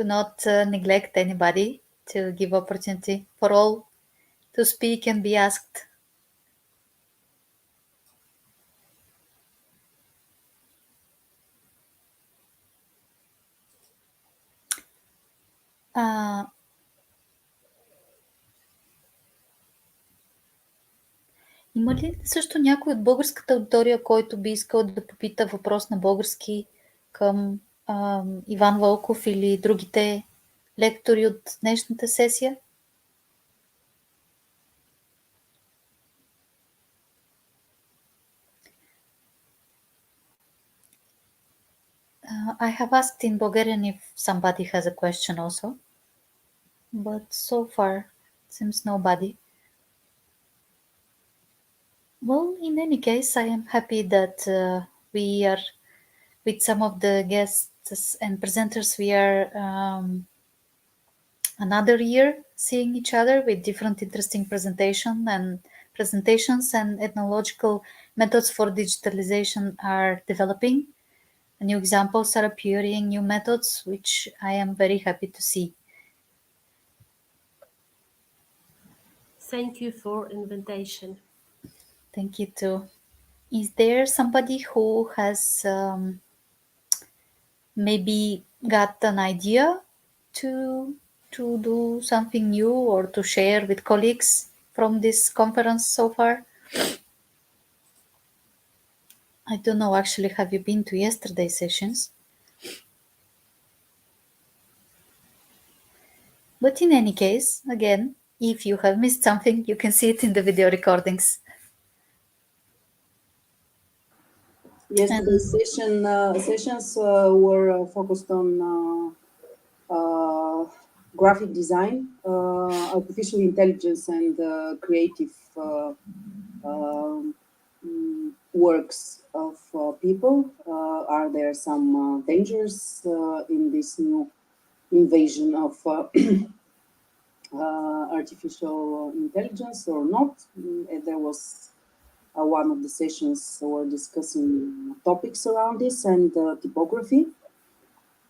not neglect anybody. to give opportunity for all to speak and be asked. Има ли също някой от българската аудитория, който би искал да попита въпрос на български към Иван Вълков или другите лектори от днешната сесия? I have asked in Bulgarian if somebody has a question also, but so far seems nobody. Well, in any case, I am happy that we are with some of the guests and presenters. We are another year seeing each other with different interesting presentations and ethnological methods for digitalization are developing. New examples are appearing, new methods, which I am very happy to see. Thank you for invitation. Thank you too. Is there somebody who has maybe got an idea to do something new or to share with colleagues from this conference so far? I don't know, actually, have you been to yesterday's sessions? But in any case, again, if you have missed something, you can see it in the video recordings. Yesterday's sessions were focused on graphic design, artificial intelligence, and creative works of people. Are there some dangers in this new invasion of artificial intelligence or not? There was one of the sessions were discussing topics around this and typography,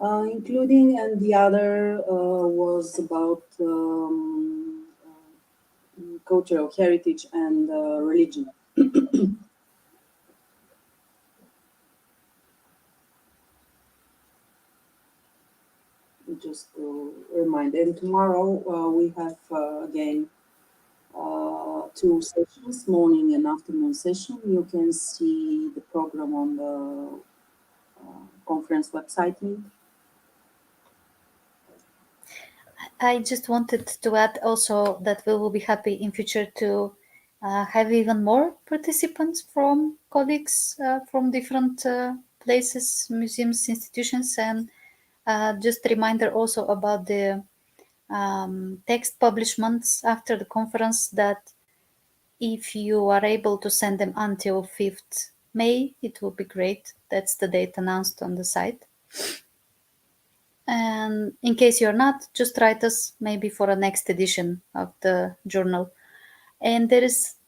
including, and the other was about cultural heritage and religion. Just to remind, and tomorrow we have again 2 sessions, morning and afternoon session. You can see the program on the conference website link. I just wanted to add also that we will be happy in future to have even more participants from colleagues from different places, museums, institutions, and just a reminder also about the text publishments after the conference, that if you are able to send them until 5th May, it will be great. That's the date announced on the site. And in case you're not, just write us maybe for a next edition of the journal. And there is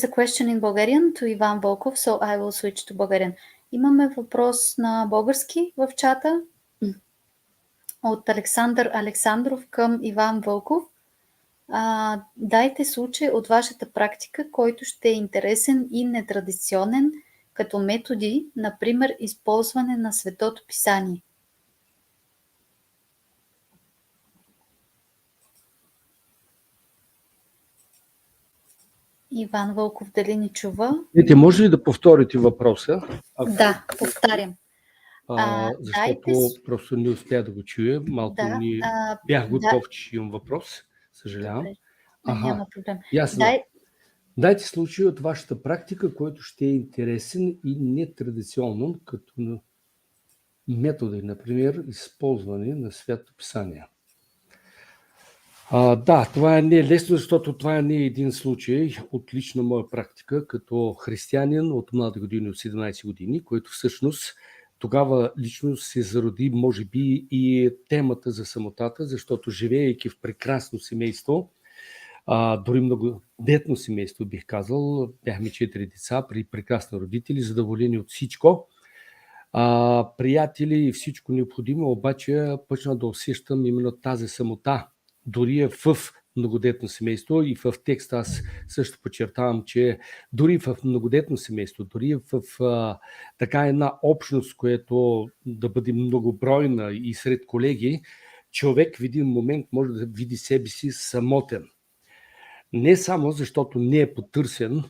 a question in Bulgarian to Иван Вълков, so I will switch to Bulgarian. Имаме въпрос на български в чата от Александър Александров към Иван Вълков. Дайте случай от вашата практика, който ще е интересен и нетрадиционен, като методи, например, използване на Светото писание. Иван Вълков, дали ни чува? Може ли да повторите въпроса? Да, повтарям. Защото просто не успя да го чуя. Малко бях готов, че имам въпрос. Съжалявам. Няма проблем. Ясно. Дайте случай от вашата практика, който ще е интересен и нетрадиционен, като методи, например, използване на Свято писание. Да, това не е лесно, защото това не е един случай от лична моя практика, като християнин от млади години, от 17 години, който всъщност тогава лично се зароди, може би, и темата за самотата, защото живеейки в прекрасно семейство, дори много детно семейство, бих казал, бяхме 4 деца при прекрасни родители, задоволени от всичко. приятели и всичко необходимо, обаче почна да усещам именно тази самота. Дори е в многодетно семейство и в текста аз също подчертавам, че дори в многодетно семейство, дори в така една общност, която да бъде многобройна и сред колеги, човек в един момент може да види себе си самотен. Не само защото не е потърсен,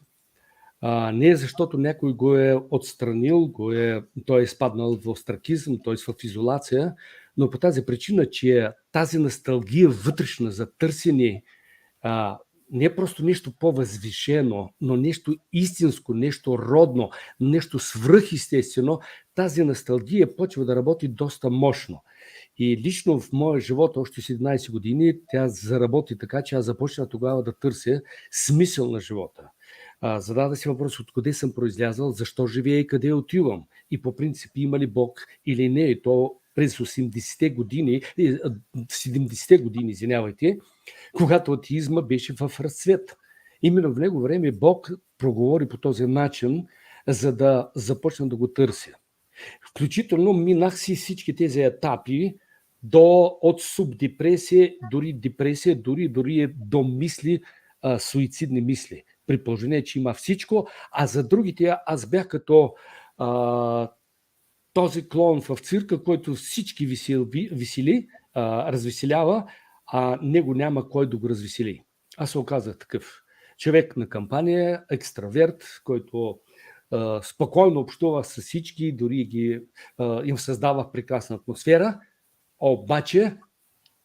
не защото някой го е отстранил, той е изпаднал в остракизъм, т.е. в изолация, но по тази причина, че тази носталгия вътрешна за търсене не е просто нещо по-възвишено, но нещо истинско, нещо родно, нещо свръхестествено, тази носталгия почва да работи доста мощно. И лично в моя живот, още 17 години, тя заработи така, че аз започна тогава да търся смисъл на живота. Зададе си въпрос откъде съм произлязал, защо живея и къде отивам. И по принцип има ли Бог или не. И то през 70-те години, извинявайте, когато атеизма беше в разцвет. Именно в него време Бог проговори по този начин, за да започна да го търся. Включително минах си всички тези етапи от субдепресия, дори депресия, дори до мисли, суицидни мисли. При положение, че има всичко, а за другите аз бях като този клоун в цирка, който всички развеселява, а него няма кой да го развесели. Аз се оказах такъв човек на кампания, екстраверт, който спокойно общува с всички, дори им създава прекрасна атмосфера, обаче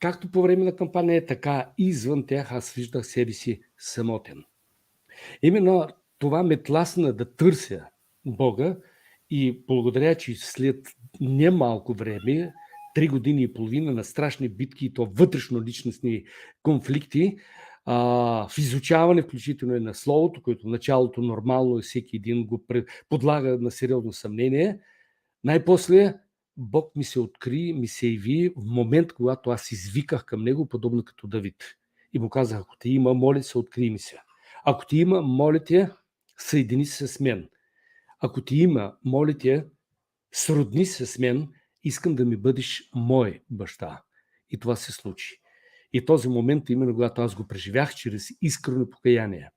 както по време на кампания, така и извън тях аз виждах себе си самотен. Именно това ме тласна да търся Бога и благодаря, че след немалко време, 3 години и половина на страшни битки и то вътрешно-личностни конфликти, в изучаване, включително и на словото, което в началото нормално и всеки един го подлага на сериозно съмнение, най-после Бог ми се откри, ми се яви в момент, когато аз извиках към него, подобно като Давид. И му казах, ако те има, моля се, откри ми се. Ако ти има, моля те, съедини се с мен. Ако ти има, моля те, сродни се с мен, искам да ми бъдеш мой баща. И това се случи. И този момент, именно когато аз го преживях чрез искрено покаяние,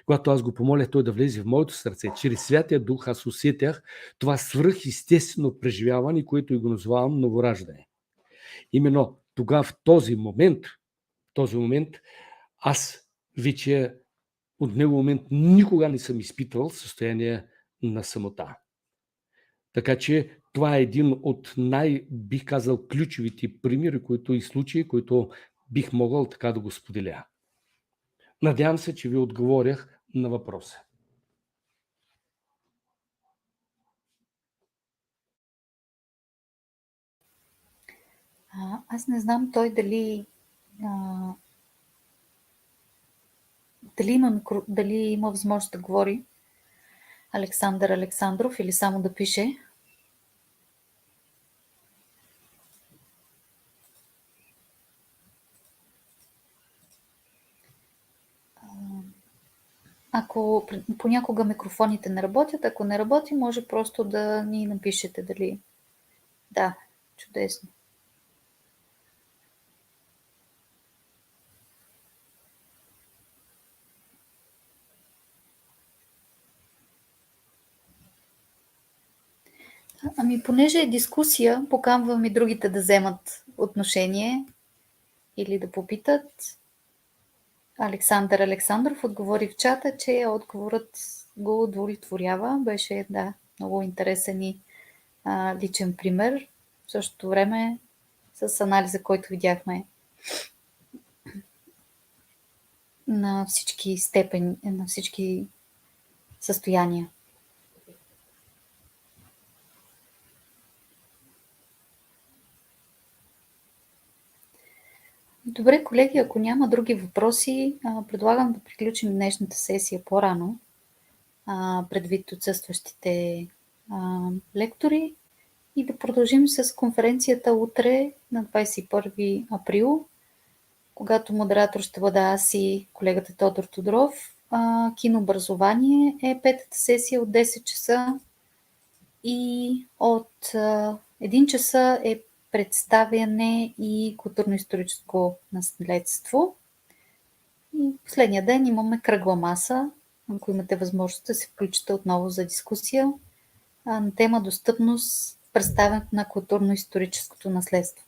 когато аз го помолях той да влезе в моето сърце, чрез Святия Дух аз усетях това свръхестествено преживяване, което и го назовавам новораждане. Именно тогава, в този момент, аз вече от него момент никога не съм изпитвал състояние на самота. Така че това е един от бих казал, ключовите примери, и случаи, които бих могъл така да го споделя. Надявам се, че ви отговорях на въпроса. Аз не знам той дали има възможност да говори Александър Александров или само да пише. Ако понякога микрофоните не работят, ако не работи, може просто да ни напишете дали. Да, чудесно. Ами, понеже е дискусия, поканвам и другите да вземат отношение или да попитат. Александър Александров отговори в чата, че отговорът го удовлетворява. Беше, много интересен и личен пример. В същото време с анализа, който видяхме на всички степени, на всички състояния. Добре, колеги, ако няма други въпроси, предлагам да приключим днешната сесия по-рано, предвид отсъстващите лектори, и да продължим с конференцията утре на 21 април, когато модератор ще бъда аз и колегата Тодор Тодоров. Кинообразование е 5-та сесия от 10 часа. И от 1 часа е представяне и културно-историческо наследство. И последния ден имаме кръгла маса, ако имате възможност да се включите отново за дискусия на тема достъпност, представянето на културно-историческото наследство.